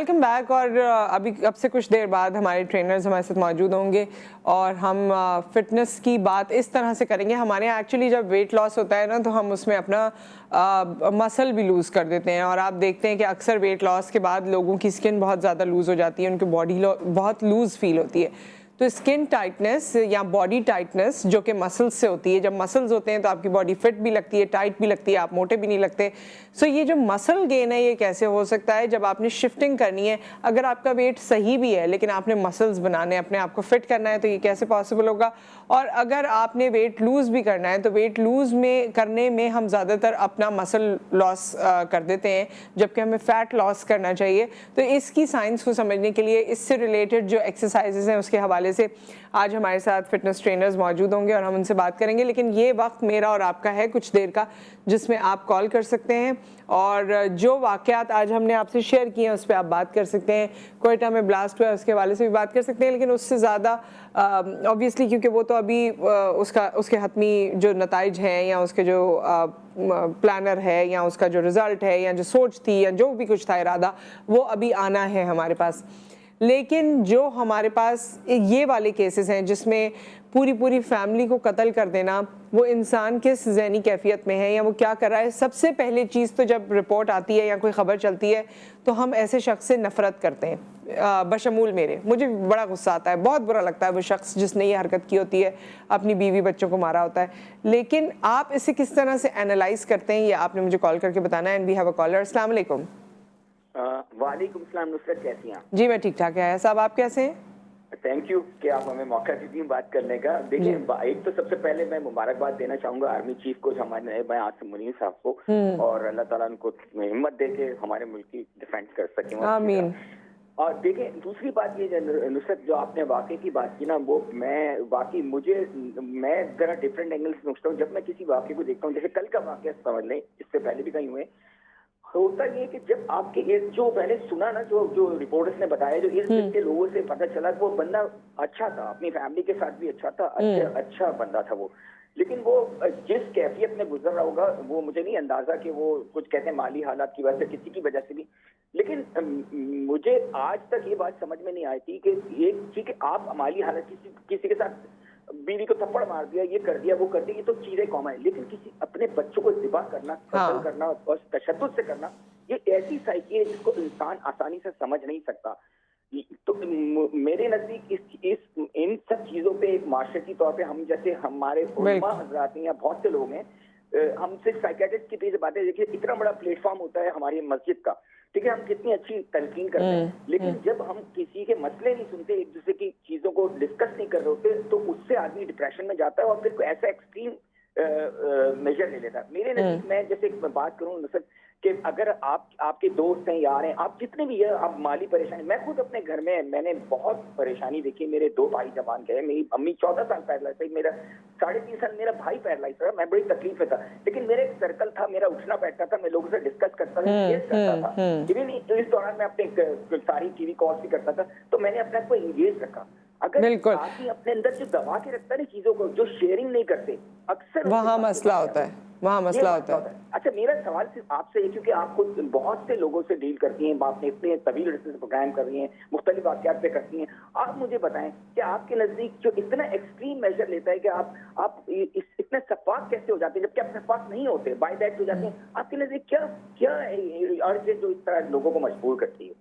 Welcome back. और अभी अब से कुछ देर बाद हमारे ट्रेनर्स हमारे साथ मौजूद होंगे और हम फिटनेस की बात इस तरह से करेंगे। हमारे यहाँ एक्चुअली जब वेट लॉस होता है ना तो हम उसमें अपना मसल भी लूज़ कर देते हैं, और आप देखते हैं कि अक्सर वेट लॉस के बाद लोगों की स्किन बहुत ज़्यादा लूज़ हो जाती है, उनकी बॉडी बहुत लूज़ फील होती है। तो स्किन टाइटनेस या बॉडी टाइटनेस जो कि मसल्स से होती है, जब मसल्स होते हैं तो आपकी बॉडी फिट भी लगती है, टाइट भी लगती है, आप मोटे भी नहीं लगते। सो ये जो मसल गेन है ये कैसे हो सकता है? जब आपने शिफ्टिंग करनी है, अगर आपका वेट सही भी है लेकिन आपने मसल्स बनाने, अपने आप को फिट करना है, तो ये कैसे पॉसिबल होगा? और अगर आपने वेट लूज़ भी करना है तो वेट लूज़ में करने में हम ज़्यादातर अपना मसल लॉस कर देते हैं, जबकि हमें फैट लॉस करना चाहिए। तो इसकी साइंस को समझने के लिए इससे रिलेटेड जो एक्सरसाइजेज हैं उसके हवाले से आज हमारे साथ फिटनेस ट्रेनर्स मौजूद होंगे और हम उनसे बात करेंगे। लेकिन ये वक्त मेरा और आपका है कुछ देर का, जिसमें आप कॉल कर सकते हैं और जो वाक़यात आज हमने आपसे शेयर किए हैं उस पर आप बात कर सकते हैं। कोयटा में ब्लास्ट हुआ है उसके हवाले से भी बात कर सकते हैं, लेकिन उससे ज़्यादा ऑब्वियसली क्योंकि वो तो अभी उसके हतमी जो नताइज हैं या उसके जो प्लानर है या उसका जो रिज़ल्ट है या जो सोच थी या जो भी कुछ था इरादा, वो अभी आना है हमारे पास। लेकिन जो हमारे पास ये वाले केसेस हैं जिसमें पूरी फैमिली को कत्ल कर देना, वो इंसान किस ज़हनी कैफियत में है या वो क्या कर रहा है। सबसे पहले चीज़ तो जब रिपोर्ट आती है या कोई ख़बर चलती है तो हम ऐसे शख्स से नफ़रत करते हैं, बशमूल मेरे। मुझे बड़ा गुस्सा आता है, बहुत बुरा लगता है वो शख्स जिसने ये हरकत की होती है, अपनी बीवी बच्चों को मारा होता है। लेकिन आप इसे किस तरह से एनालाइज करते हैं ये आपने मुझे कॉल करके बताना है। And we have a caller. अस्सलाम वालेकुम। वालेकुम सलाम नुसरत, कैसी हैं? जी मैं ठीक ठाक है साहब, आप कैसे हैं? थैंक यू कि आप हमें मौका दीजिए बात करने का। देखिए, एक तो सबसे पहले मैं मुबारकबाद देना चाहूंगा आर्मी चीफ को, हमारे नए भाई आसिम मुनीर साहब को, और अल्लाह ताला उनको हिम्मत दे के हमारे मुल्क की डिफेंस कर सकें। आमीन। और देखिए, दूसरी बात ये नुसरत जो आपने वाकई की बात की ना, वो मैं जरा डिफरेंट एंगल से सोचता हूँ। जब मैं किसी वाकये को देखता हूँ, जैसे कल का वाकया समझ लें, इससे पहले भी कहीं हुए, होता ये कि जब आपके जो मैंने सुना ना, जो रिपोर्टर्स ने बताया, जो इस देश के लोगों से पता चला कि वो बंदा अच्छा था, अपनी फैमिली के साथ भी अच्छा था, अच्छा बंदा था वो, लेकिन वो जिस कैफियत में गुजर रहा होगा वो मुझे नहीं अंदाजा कि वो कुछ कहते हैं माली हालात की वजह से, किसी की वजह से भी। लेकिन मुझे आज तक ये बात समझ में नहीं आई थी कि ये ठीक है, आप माली हालत किसी के साथ बीवी को थप्पड़ मार दिया, ये कर दिया, वो कर दिया, ये तो चीजें कॉमन है, लेकिन किसी अपने बच्चों को ज़िबा करना, कत्ल करना और तशद्दुद से करना, ये ऐसी साइकी है जिसको इंसान आसानी से समझ नहीं सकता। तो मेरे नजदीक इन सब चीजों पे एक माशरती तौर पे हम जैसे हमारे उलमा हजरात हैं या बहुत से लोग हैं, हम सिर्फ साइकियाट्रिस्ट की पेज बातें देखिए, इतना बड़ा प्लेटफॉर्म होता है हमारी मस्जिद का, ठीक है, हम कितनी अच्छी तलकीन करते हैं, लेकिन जब हम किसी के मसले नहीं सुनते, एक दूसरे की चीजों को डिस्कस नहीं कर रहे होते, तो उससे आदमी डिप्रेशन में जाता है और फिर ऐसा एक्सट्रीम मेजर ले लेता है। मेरे नजदीक मैं जैसे बात करूँ सर कि अगर आपके दोस्त हैं, यार हैं, आप जितने भी है, आप माली परेशानी, मैं खुद अपने घर में मैंने बहुत परेशानी देखी। मेरे 2 भाई जवान गए, मेरी अम्मी 14 साल पैरलाइज थी, मेरा 3.5 साल मेरा भाई पैरलाइज था, मैं बड़ी तकलीफ में था, लेकिन मेरा एक सर्कल था, मेरा उठना बैठता था, मैं लोगों से डिस्कस करता था, शेयर करता था, इवन तो इस दौरान मैं अपने सारी टीवी कॉल्स भी करता था, तो मैंने अपने आप को इंगेज रखा। अगर आदमी अपने अंदर जो दबा के रखता है चीजों को, जो शेयरिंग नहीं करते, अक्सर वहाँ मसला होता है, वहाँ मसला होता है। अच्छा, मेरा सवाल सिर्फ आपसे है, क्योंकि आप खुद बहुत से लोगों से डील करती हैं, आपने इतने तवील अरसे से प्रोग्राम कर रही हैं, मुख्तलिफ वाक़यात पे करती हैं, आप मुझे बताएं कि आपके नजदीक जो इतना एक्सट्रीम मेजर लेता है कि आप इतने शफाफ कैसे हो जाते हैं, जबकि आप शफाफ नहीं होते, बाय दैट हो जाते हैं, आपके नजदीक क्या अर्ज है जो इस तरह लोगों को मजबूर करती है?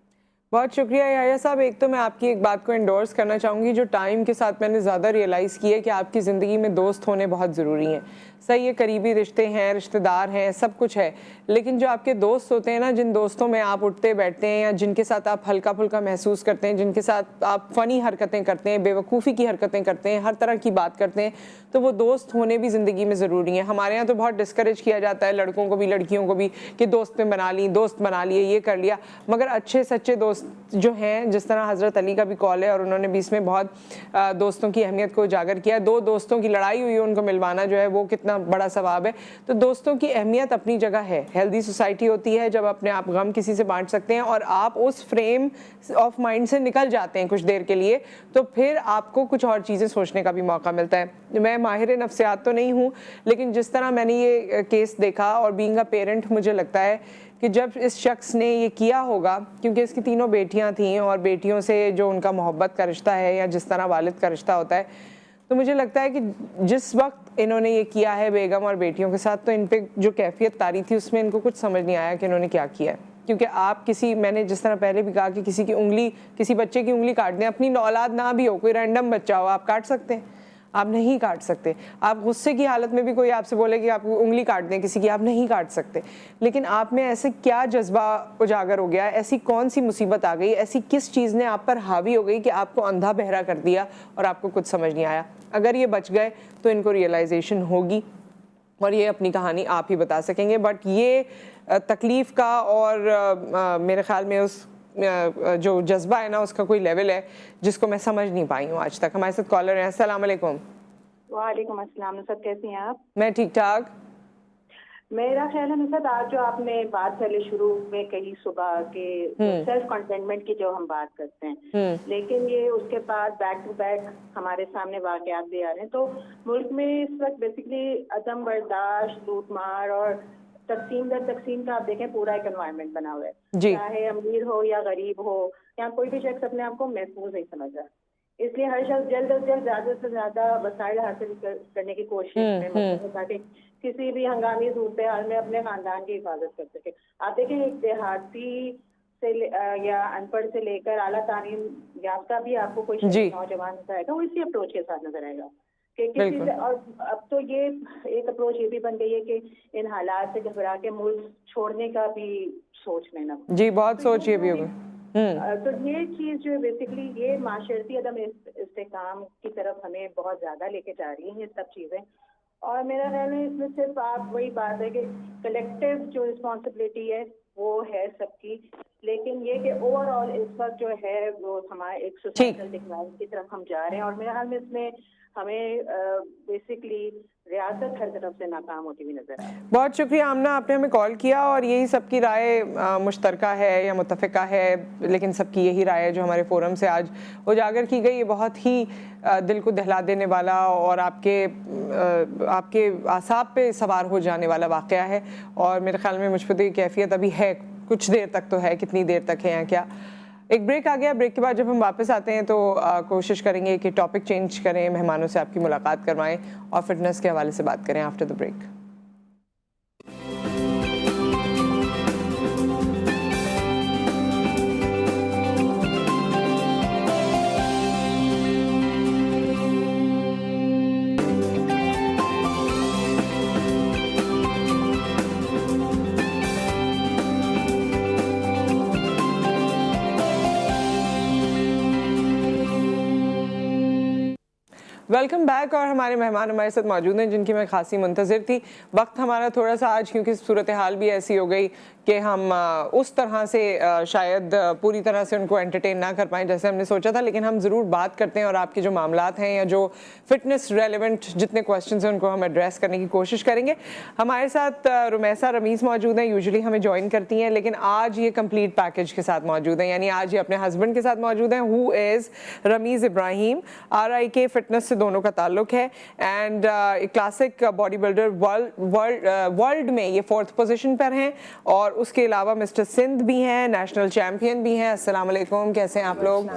बहुत शुक्रिया याया साहब। एक तो मैं आपकी एक बात को एंडोर्स करना चाहूँगी, जो टाइम के साथ मैंने ज़्यादा रियलाइज़ किया है कि आपकी ज़िंदगी में दोस्त होने बहुत ज़रूरी हैं। सही है, करीबी रिश्ते हैं, रिश्तेदार हैं, सब कुछ है, लेकिन जो आपके दोस्त होते हैं ना, जिन दोस्तों में आप उठते बैठते हैं या जिनके साथ आप हल्का फुल्का महसूस करते हैं, जिनके साथ आप फ़नी हरकतें करते हैं, बेवकूफ़ी की हरकतें करते हैं, हर तरह की बात करते हैं, तो वो दोस्त होने भी ज़िंदगी में ज़रूरी है। हमारे यहाँ तो बहुत डिस्करेज किया जाता है, लड़कों को भी लड़कियों को भी, कि दोस्त बना लिए, ये कर लिया, मगर अच्छे सच्चे दोस्त जो हैं, जिस तरह हज़रत अली का भी कॉल है और उन्होंने भी इसमें बहुत दोस्तों की अहमियत को उजागर किया। 2 दोस्तों की लड़ाई हुई, उनको मिलवाना जो है वो कितना बड़ा सवाब है। तो दोस्तों की अहमियत अपनी जगह है, हेल्दी सोसाइटी होती है जब अपने आप गम किसी से बांट सकते हैं और आप उस फ्रेम ऑफ माइंड से निकल जाते हैं कुछ देर के लिए, तो फिर आपको कुछ और चीज़ें सोचने का भी मौका मिलता है। मैं माहिर नफ्सियात तो नहीं हूँ, लेकिन जिस तरह मैंने ये केस देखा और बीइंग अ पेरेंट, मुझे लगता है कि जब इस शख्स ने ये किया होगा, क्योंकि इसकी तीनों बेटियां थीं और बेटियों से जो उनका मोहब्बत का रिश्ता है या जिस तरह वालिद का रिश्ता होता है, तो मुझे लगता है कि जिस वक्त इन्होंने ये किया है बेगम और बेटियों के साथ, तो इन पे जो कैफियत तारी थी उसमें इनको कुछ समझ नहीं आया कि इन्होंने क्या किया है। क्योंकि आप किसी, मैंने जिस तरह पहले भी कहा कि किसी की उंगली, किसी बच्चे की उंगली काट दें, अपनी औलाद ना भी हो, कोई रैंडम बच्चा हो, आप काट सकते हैं? आप नहीं काट सकते। आप गुस्से की हालत में भी कोई आपसे बोले कि आप उंगली काट दें किसी की, आप नहीं काट सकते। लेकिन आप में ऐसे क्या जज्बा उजागर हो गया, ऐसी कौन सी मुसीबत आ गई, ऐसी किस चीज़ ने आप पर हावी हो गई कि आपको अंधा बहरा कर दिया और आपको कुछ समझ नहीं आया? अगर ये बच गए तो इनको रियलाइजेशन होगी और ये अपनी कहानी आप ही बता सकेंगे। बट ये तकलीफ़ का और मेरे ख्याल में उस जो जज्बा है ना, उसका कोई लेवल है जिसको मैं समझ नहीं पाई हूँ आज तक। हमारे साथ कॉलर हैं। अस्सलाम वालेकुम। वालेकुम अस्सलाम। नुसरत कैसी हैं आप? मैं ठीक ठाक। मेरा ख्याल है नुसरत, आज जो आपने बात पहले शुरू में कही सुबह के सेल्फ कंटेनमेंट की जो हम बात करते हैं, लेकिन ये उसके बाद बैक टू बैक हमारे सामने वाकयात भी आ रहे हैं। तो मुल्क में इस वक्त बेसिकली अदम बर्दाश्त, लूटमार और तकसीम दर तकसीम का आप देखें पूरा एक एनवायरनमेंट बना हुआ है। चाहे अमीर हो या गरीब हो, यहाँ कोई भी शख्स अपने आप को महफूज नहीं समझ रहा। इसलिए हर शख्स जल्द अज जल्द ज्यादा से ज्यादा वसाइल हासिल करने की कोशिश में, ताकि किसी भी हंगामी सूरत हाल में अपने खानदान की हिफाजत कर सके। आप देखें, एक देहाती से या अनपढ़ से लेकर आला तालीम याफ्ता भी आपको कोई नौजवान नजर आएगा, वो इसी अप्रोच के साथ नजर आएगा। और अब तो ये एक अप्रोच ये भी बन गई है कि इन हालात से घबरा के मुल्क छोड़ने का भी सोच लेना। जी, बहुत सोच ये भी होगी। तो ये चीज जो है बेसिकली ये माशरती अदम इस्तेकाम की तरफ हमें बहुत ज्यादा लेके जा रही है ये सब चीजें। और मेरा ख्याल है इसमें सिर्फ आप वही बात है कि कलेक्टिव जो रिस्पॉन्सिबिलिटी है वो है सबकी, लेकिन ये कि ओवरऑल इस वक्त जो है वो हमारे एक सोसाइटल डिक्लाइन की तरफ हम जा रहे हैं। और मेरे ख्याल में इसमें हमें बेसिकली रियासत हर तरफ से नाकाम होती हुई नजर आए। बहुत शुक्रिया आमना, आपने हमें कॉल किया और यही सबकी राय मुश्तरका है या मुत्तफ़िका है, लेकिन सबकी यही राय है जो हमारे फोरम से आज उजागर की गई। ये बहुत ही दिल को दहला देने वाला और आपके आसाब पे सवार हो जाने वाला वाक़या है। और मेरे ख्याल में मुझ पर तो ये कैफियत अभी है, कुछ देर तक तो है, कितनी देर तक है या क्या। एक ब्रेक आ गया। ब्रेक के बाद जब हम वापस आते हैं तो कोशिश करेंगे कि टॉपिक चेंज करें, मेहमानों से आपकी मुलाकात करवाएं और फिटनेस के हवाले से बात करें after the break. Welcome back. और हमारे मेहमान हमारे साथ मौजूद हैं जिनकी मैं खासी मुंतज़िर थी। वक्त हमारा थोड़ा सा आज, क्योंकि सूरत हाल भी ऐसी हो गई कि हम उस तरह से शायद पूरी तरह से उनको एंटरटेन ना कर पाएँ जैसे हमने सोचा था, लेकिन हम ज़रूर बात करते हैं और आपके जो मामलात हैं या जो फिटनेस रेलेवेंट जितने क्वेश्चंस हैं उनको हम एड्रेस करने की कोशिश करेंगे। हमारे साथ रुमैसा रमीज़ मौजूद हैं, यूजुअली हमें ज्वाइन करती हैं, लेकिन आज ये कंप्लीट पैकेज के साथ मौजूद हैं, यानी आज ये अपने हस्बैंड के साथ मौजूद हैं, who is Ramiz Ibrahim. RIK fitness से दोनों का ताल्लुक है and classic body builder world में ये 4th पोजीशन पर हैं। और उसके अलावा मिस्टर सिंध भी हैं, नेशनल चैंपियन भी हैं। अस्सलाम वालेकुम, कैसे हैं आप लोग?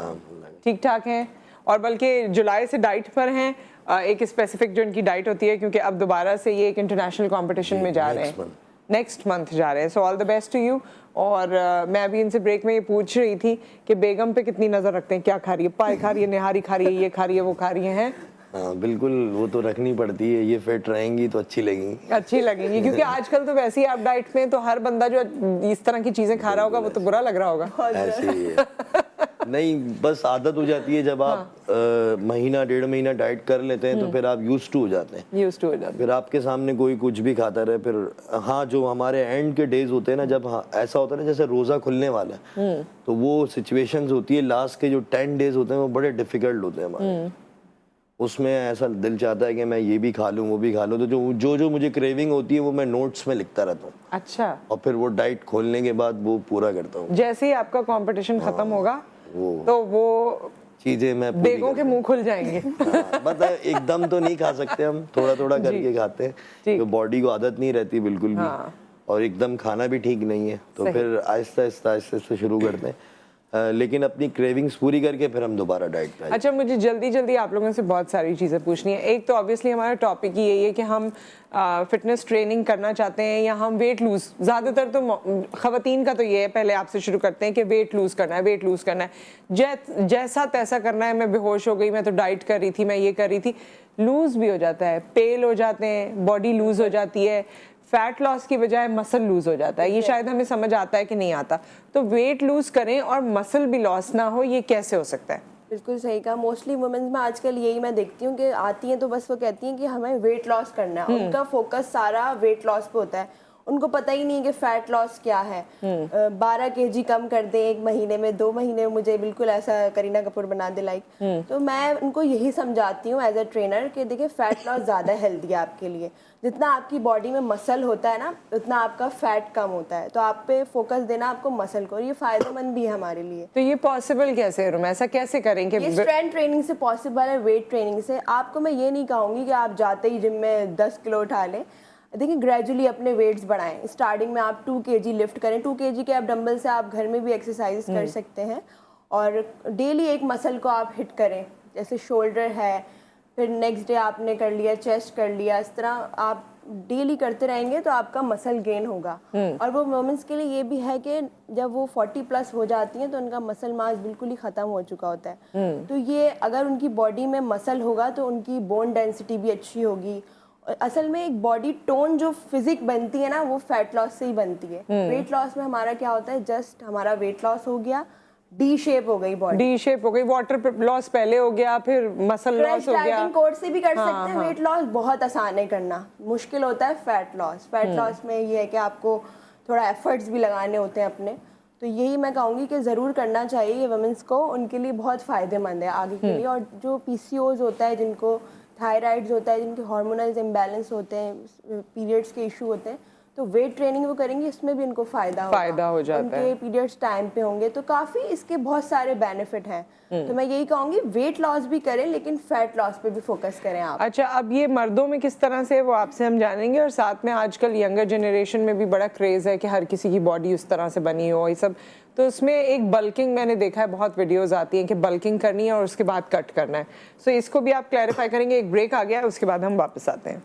ठीक ठाक हैं। और बल्कि जुलाई से डाइट पर हैं, एक स्पेसिफिक जो इनकी डाइट होती है, क्योंकि अब दोबारा से ये एक इंटरनेशनल कंपटीशन में जा रहे हैं, नेक्स्ट मंथ जा रहे हैं। So all the best to you. और मैं अभी इनसे ब्रेक में ये पूछ रही थी कि बेगम पे कितनी नज़र रखते हैं, क्या खा रही है, पाए खा रही है, निहारी खा रही है, ये खा रही है, वो खा रही है? हाँ बिल्कुल, वो तो रखनी पड़ती है, ये फिट रहेंगी तो अच्छी लगेंगी क्योंकि आजकल तो वैसे ही आप डाइट में तो हर बंदा जो इस तरह की चीजें खा रहा होगा वो तो बुरा लग रहा होगा। ऐसे ही है। नहीं, बस आदत हो जाती है जब आप महीना 1.5 महीना डाइट कर लेते हैं तो फिर आप यूज्ड टू हो जाते हैं। फिर आपके सामने कोई कुछ भी खाता रहे। फिर हाँ, जो हमारे एंड के डेज होते हैं ना, जब ऐसा होता है ना जैसे रोजा खुलने वाला है, तो वो सिचुएशंस होती है, लास्ट के जो 10 डेज होते हैं वो बड़े डिफिकल्ट होते हैं हमारे। उसमें ऐसा दिल चाहता है कि मैं ये भी खा लूँ, वो भी खा लूँ, तो जो मुझे क्रेविंग होती है वो मैं नोट्स में लिखता रहता हूँ। अच्छा। और फिर वो डाइट खोलने के बाद वो पूरा करता हूँ। जैसे ही आपका कंपटीशन खत्म होगा तो वो चीजें मैं बेगों के मुंह खुल जाएंगे। मतलब एकदम तो नहीं खा सकते हम, थोड़ा थोड़ा करके खाते हैं, तो बॉडी को आदत नहीं रहती बिल्कुल भी। और एकदम खाना भी ठीक नहीं है, तो फिर आहिस्ता आहिस्ता शुरू करते हैं। लेकिन अपनी क्रेविंग्स पूरी करके फिर हम दोबारा डाइट पे। अच्छा, मुझे जल्दी आप लोगों से बहुत सारी चीज़ें पूछनी है। एक तो ऑब्वियसली हमारा टॉपिक ही यही है कि हम फिटनेस ट्रेनिंग करना चाहते हैं या हम वेट लूज़, ज़्यादातर तो ख़वातीन का तो ये है, पहले आपसे शुरू करते हैं कि वेट लूज़ करना है, जैसा तैसा करना है। मैं बेहोश हो गई, मैं तो डाइट कर रही थी, मैं ये कर रही थी, लूज़ भी हो जाता है, पेल हो जाते हैं, बॉडी लूज़ हो जाती है, फैट लॉस की बजाय मसल लूज हो जाता है। ये शायद हमें समझ आता है कि नहीं आता। तो वेट लूज करें और मसल भी लॉस ना हो, ये कैसे हो सकता है? बिल्कुल सही कहा। मोस्टली वुमेन्स में आजकल यही मैं देखती हूँ कि आती हैं तो बस वो कहती हैं कि हमें वेट लॉस करना है, उनका फोकस सारा वेट लॉस पे होता है। उनको पता ही नहीं है कि फैट लॉस क्या है। 12 kg कम कर दें 1 महीने में, 2 महीने में मुझे बिल्कुल ऐसा करीना कपूर बना दे लाइक। तो मैं उनको यही समझाती हूँ एज अ ट्रेनर कि देखिए फैट लॉस ज़्यादा हेल्दी है आपके लिए। जितना आपकी बॉडी में मसल होता है ना, उतना आपका फैट कम होता है। तो आप पे फोकस देना आपको मसल को, ये फायदेमंद भी है हमारे लिए। तो ये पॉसिबल कैसे है, ऐसा कैसे करेंगे? ये स्ट्रेंथ ट्रेनिंग से पॉसिबल है, वेट ट्रेनिंग से। आपको मैं ये नहीं कहूँगी कि आप जाते ही जिम में 10 किलो उठा लें। देखिए ग्रेजुअली अपने वेट्स बढ़ाएं। स्टार्टिंग में आप 2 kg लिफ्ट करें। 2 kg के आप डंबल से आप घर में भी एक्सरसाइज कर सकते हैं। और डेली एक मसल को आप हिट करें, जैसे शोल्डर है, फिर नेक्स्ट डे आपने कर लिया, चेस्ट कर लिया। इस तरह आप डेली करते रहेंगे तो आपका मसल गेन होगा। और वो वुमेन्स के लिए ये भी है कि जब वो 40+ हो जाती हैं तो उनका मसल मास बिल्कुल ही ख़त्म हो चुका होता है। तो ये अगर उनकी बॉडी में मसल होगा तो उनकी बोन डेंसिटी भी अच्छी होगी। असल में एक बॉडी टोन जो फिजिक बनती है ना, वो फैट लॉस से ही बनती है। वेट लॉस में हमारा क्या होता है, जस्ट हमारा वेट लॉस हो गया, डी शेप हो गई बॉडी, डी शेप हो गई, वाटर लॉस पहले हो गया, फिर मसल लॉस हो गया। कोर्स से भी कर सकते हैं। वेट लॉस बहुत आसान है करना, मुश्किल होता है फैट लॉस। फैट लॉस में ये है कि आपको थोड़ा एफर्ट्स भी लगाने होते हैं अपने। तो यही मैं कहूँगी कि ज़रूर करना चाहिए ये वुमेन्स को, उनके लिए बहुत फ़ायदेमंद है आगे के लिए। और जो PCOS होता है, जिनको थायराइड्स होता है, जिनके हार्मोनल इम्बैलेंस होते हैं, पीरियड्स के इशू होते हैं, तो वेट ट्रेनिंग वो करेंगे, इसमें भी उनको फायदा हो जाता है। उनके पीरियड्स टाइम पे होंगे, तो काफ़ी इसके बहुत सारे बेनिफिट हैं। तो मैं यही कहूँगी वेट लॉस भी करें, लेकिन फैट लॉस पे भी फोकस करें आप। अच्छा, अब ये मर्दों में किस तरह से, वो आपसे हम जानेंगे। और साथ में आजकल यंगर जनरेशन में भी बड़ा क्रेज़ है कि हर किसी की बॉडी उस तरह से बनी हो, ये सब। तो उसमें एक बल्किंग मैंने देखा है, बहुत वीडियोस आती हैं कि बल्किंग करनी है और उसके बाद कट करना है। सो इसको भी आप क्लैरिफाई करेंगे। एक ब्रेक आ गया है, उसके बाद हम वापस आते हैं।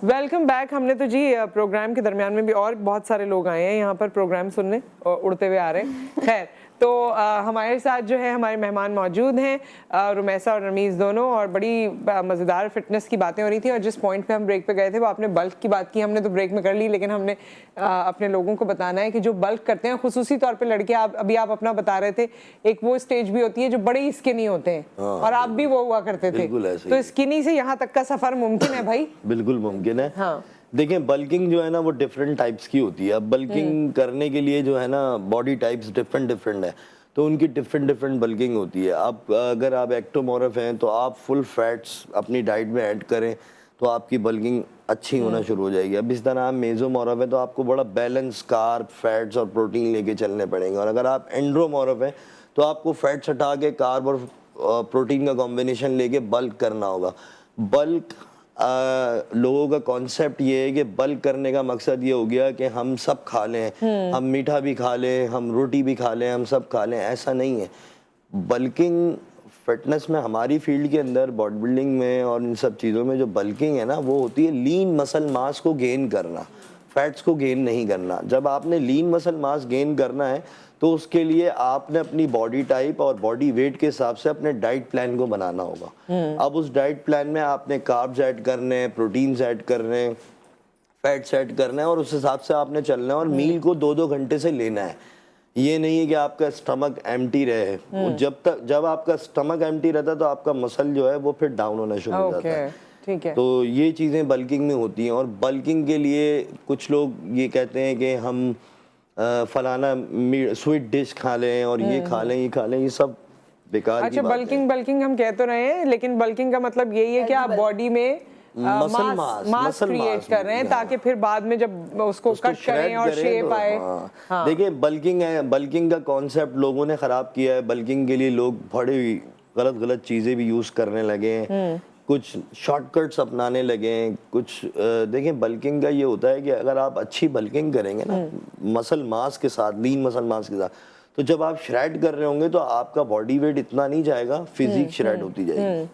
Welcome back. हमने तो जी प्रोग्राम के दरमियान में भी और बहुत सारे लोग आए हैं यहाँ पर प्रोग्राम सुनने और उड़ते हुए आ रहे हैं। खैर, तो हमारे साथ जो है हमारे मेहमान मौजूद हैं, रुमैसा और रमीज़ दोनों, और बड़ी मज़ेदार फिटनेस की बातें हो रही थी। और जिस पॉइंट पे हम ब्रेक पे गए थे वो आपने बल्क की बात की, हमने तो ब्रेक में कर ली, लेकिन हमने अपने लोगों को बताना है कि जो बल्क करते हैं, खुसूसी तौर पे लड़के, अभी आप अपना बता रहे थे, एक वो स्टेज भी होती है जो बड़े स्किनी होते हैं, और आप भी वो हुआ करते थे। तो स्किनी से यहाँ तक का सफर मुमकिन है भाई? बिल्कुल मुमकिन है। हाँ, देखें, बल्किंग जो है ना वो डिफरेंट टाइप्स की होती है। अब बल्किंग करने के लिए जो है ना बॉडी टाइप्स डिफरेंट है, तो उनकी डिफरेंट बल्किंग होती है। अब अगर आप एक्टोमॉर्फ हैं तो आप फुल फैट्स अपनी डाइट में ऐड करें तो आपकी बल्किंग अच्छी होना शुरू हो जाएगी। अब इस तरह आप मेसोमॉर्फ हैं तो आपको बड़ा बैलेंस कार्ब, फैट्स और प्रोटीन लेके चलने पड़ेंगे। और अगर आप एंड्रोमॉर्फ हैं तो आपको फैट्स हटा के कार्ब और प्रोटीन का कॉम्बिनेशन लेके बल्क करना होगा। बल्क लोगों का कॉन्सेप्ट ये है कि बल्क करने का मकसद ये हो गया कि हम सब खा लें, हम मीठा भी खा लें, हम रोटी भी खा लें, हम सब खा लें। ऐसा नहीं है। बल्किंग फिटनेस में, हमारी फील्ड के अंदर, बॉडी बिल्डिंग में और इन सब चीज़ों में जो बल्किंग है ना, वो होती है लीन मसल मास को गेन करना, फैट्स को गेन नहीं करना। जब आपने लीन मसल मास गेन करना है तो उसके लिए आपने अपनी बॉडी टाइप और बॉडी वेट के हिसाब से अपने डाइट प्लान को बनाना होगा। अब उस डाइट प्लान में आपने कार्ब्स ऐड करने हैं, प्रोटीन्स ऐड करने हैं, फैट्स ऐड करना है, और उस हिसाब से आपने चलना है। और मील को 2-2 घंटे से लेना है। ये नहीं है कि आपका स्टमक एम्प्टी रहे। जब आपका स्टमक एम्प्टी रहता है तो आपका मसल जो है वो फिर डाउन होना शुरू हो जाता है। ठीक है। तो ये चीज़ें बल्किंग में होती हैं। और बल्किंग के लिए कुछ लोग ये कहते हैं कि हम फलाना स्वीट डिश खा लें और ये खा लें, ये खा लें, ये सब बेकार की अच्छा, बात है। बल्किंग हम कह तो रहे हैं, लेकिन बल्किंग का मतलब यही है कि आप बॉडी में मास क्रिएट कर रहे हैं ताकि फिर बाद में जब उसको कट करें और शेप आए। हाँ। देखिए बल्किंग है, बल्किंग का कॉन्सेप्ट लोगों ने खराब किया है। बल्किंग के लिए लोग बड़े गलत चीजें भी यूज करने लगे हैं, कुछ शॉर्टकट्स अपनाने लगे हैं, कुछ देखिए बल्किंग का ये होता है कि अगर आप अच्छी बल्किंग करेंगे ना मसल मास के साथ, लीन मसल मास के साथ, तो जब आप श्रेड कर रहे होंगे तो आपका बॉडी वेट इतना नहीं जाएगा, फिजिक श्रेड होती जाएगी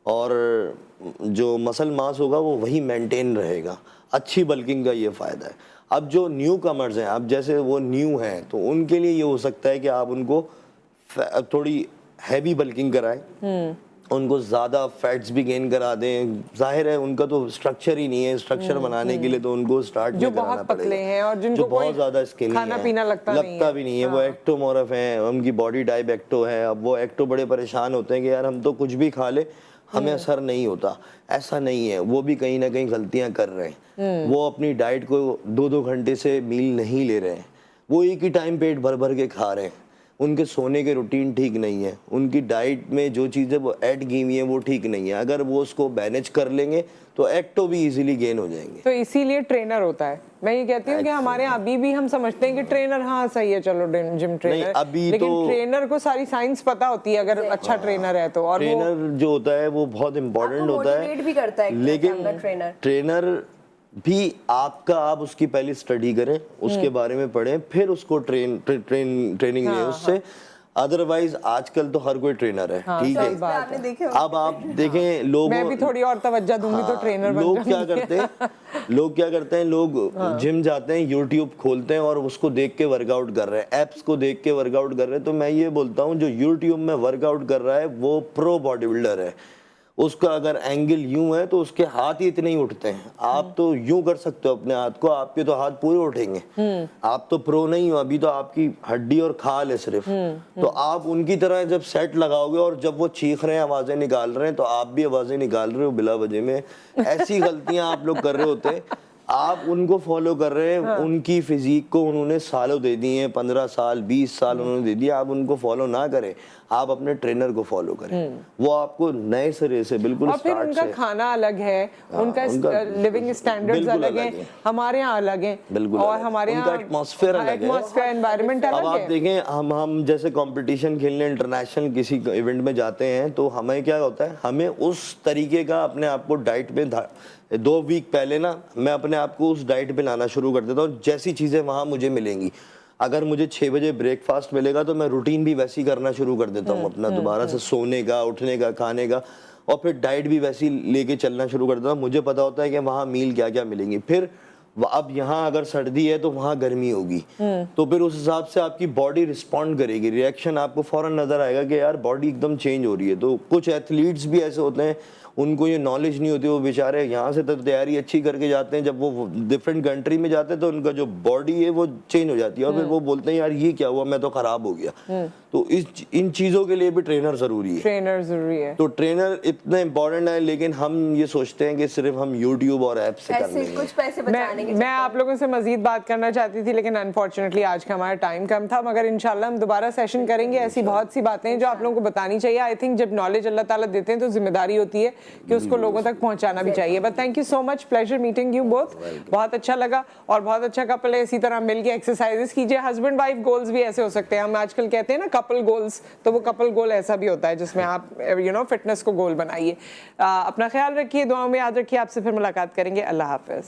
और जो मसल मास होगा वो वही मेंटेन रहेगा। अच्छी बल्किंग का ये फायदा है। अब जो न्यू कमर्स हैं, अब जैसे वो न्यू हैं तो उनके लिए ये हो सकता है कि आप उनको थोड़ी हैवी बल्किंग कराएं, उनको ज़्यादा फैट्स भी गेन करा दें। जाहिर है उनका तो स्ट्रक्चर ही नहीं है, स्ट्रक्चर बनाने के लिए तो उनको स्टार्ट में कराना पड़ेगा। हैं और जिनको जो बहुत ज़्यादा स्किनी खाना है, पीना लगता भी नहीं है, वो एक्टोमोर्फ हैं, उनकी बॉडी टाइप एक्टो है। अब वो एक्टो बड़े परेशान होते हैं कि यार हम तो कुछ भी खा ले हमें असर नहीं होता। ऐसा नहीं है, वो भी कहीं ना कहीं गलतियां कर रहे हैं। वो अपनी डाइट को 2-2 घंटे से मील नहीं ले रहे हैं, वो एक ही टाइम पेट भर भर के खा रहे हैं। उनके सोने के रूटीन ठीक नहीं है, उनकी डाइट में जो चीज़ें वो ऐड की हुई है वो ठीक नहीं है। अगर वो उसको मैनेज कर लेंगे तो एक्टो भी इजीली गेन हो जाएंगे। तो इसीलिए ट्रेनर होता है। मैं ये कहती हूँ कि हमारे यहाँ अभी भी हम समझते हैं कि ट्रेनर, हाँ सही है चलो जिम ट्रेनर, अभी लेकिन तो ट्रेनर को सारी साइंस पता होती है अगर अच्छा ट्रेनर है तो। और ट्रेनर जो होता है वो बहुत इम्पोर्टेंट होता है, भी करता है लेकिन ट्रेनर भी आप उसकी पहले स्टडी करें, उसके बारे में पढ़ें, फिर उसको ट्रेनिंग लें उससे। अदरवाइज आजकल तो हर कोई ट्रेनर है, ठीक है। अब आप देखें लोग, मैं भी थोड़ी और तवज्जो दूंगी तो ट्रेनर बन लोग क्या करते हैं, लोग जिम जाते हैं, यूट्यूब खोलते हैं और उसको देख के वर्कआउट कर रहे हैं, एप्स को देख के वर्कआउट कर रहे हैं। तो मैं ये बोलता हूँ जो यूट्यूब में वर्कआउट कर रहा है वो प्रो बॉडी बिल्डर है। उसका अगर एंगल यूं है तो उसके हाथ ही इतने ही उठते हैं। आप तो यूं कर सकते हो अपने हाथ को, आपके तो हाथ पूरे उठेंगे। आप तो प्रो नहीं हो, अभी तो आपकी हड्डी और खाल है सिर्फ। तो आप उनकी तरह जब सेट लगाओगे और जब वो चीख रहे हैं, आवाजें निकाल रहे हैं, तो आप भी आवाजें निकाल रहे हो बिला वजह में। ऐसी गलतियां आप लोग कर रहे होते हैं। आप उनको फॉलो कर रहे हैं, उनकी फिजिक को उन्होंने सालों दे दिए हैं, 15 साल 20 साल उन्होंने दे दिए। आप उनको फॉलो ना करें, आप अपने ट्रेनर को फॉलो करें। वो आपको नए सिरे से बिल्कुल और फिर उनका खाना अलग है, उनका लिविंग स्टैंडर्ड्स अलग हैं, हमारे यहाँ अलग हैं, और हमारे यहाँ एटमॉस्फेयर अलग है, एटमॉस्फेयर एनवायरनमेंट अलग है। अब आप देखें, हम जैसे कंपटीशन खेलने इंटरनेशनल किसी इवेंट में जाते हैं तो हमें क्या होता है, हमें उस तरीके का अपने आप को डाइट पे 2 वीक पहले ना मैं अपने आप को उस डाइट पे लाना शुरू कर देता हूँ जैसी चीज़ें वहाँ मुझे मिलेंगी। अगर मुझे 6 बजे ब्रेकफास्ट मिलेगा तो मैं रूटीन भी वैसी करना शुरू कर देता हूँ अपना, दोबारा से सोने का, उठने का, खाने का, और फिर डाइट भी वैसी लेके चलना शुरू कर देता हूँ। मुझे पता होता है कि वहाँ मील क्या क्या मिलेंगी। फिर अब यहाँ अगर सर्दी है तो वहाँ गर्मी होगी, तो फिर उस हिसाब से आपकी बॉडी रिस्पॉन्ड करेगी, रिएक्शन आपको फौरन नजर आएगा कि यार बॉडी एकदम चेंज हो रही है। तो कुछ एथलीट्स भी ऐसे होते हैं, उनको ये नॉलेज नहीं होती, वो बेचारे यहाँ से तो तैयारी अच्छी करके जाते हैं, जब वो डिफरेंट कंट्री में जाते हैं तो उनका जो बॉडी है वो चेंज हो जाती है और फिर वो बोलते हैं यार ये क्या हुआ, मैं तो खराब हो गया। तो इन चीजों के लिए भी ट्रेनर जरूरी है। ट्रेनर जरूरी है। तो ट्रेनर इतना इम्पोर्टेंट है, लेकिन हम ये सोचते हैं कि सिर्फ हम यूट्यूब और ऐप से कर लेंगे। कुछ पैसे बचाने के मैं आप लोगों से मजीद बात करना चाहती थी, लेकिन अनफॉर्चुनेटली आज का हमारा टाइम कम था, मगर इंशाल्लाह हम दोबारा सेशन करेंगे। ऐसी बहुत सी बातें हैं जो आप लोगों को बतानी चाहिए। आई थिंक जब नॉलेज अल्लाह ताला देते हैं तो जिम्मेदारी होती है कि उसको लोगों तक पहुंचाना भी चाहिए। But thank you so much, pleasure meeting you both. बहुत अच्छा लगा और बहुत अच्छा कपल है, इसी तरह मिलके एक्सरसाइजेस कीजिए। हस्बैंड वाइफ गोल्स भी ऐसे हो सकते हैं, हम आजकल कहते हैं ना कपल गोल्स, तो वो कपल गोल ऐसा भी होता है जिसमें आप फिटनेस को गोल बनाइए। अपना ख्याल रखिए, दुआओं में याद रखिए। आपसे फिर मुलाकात करेंगे। अल्लाह हाफिज।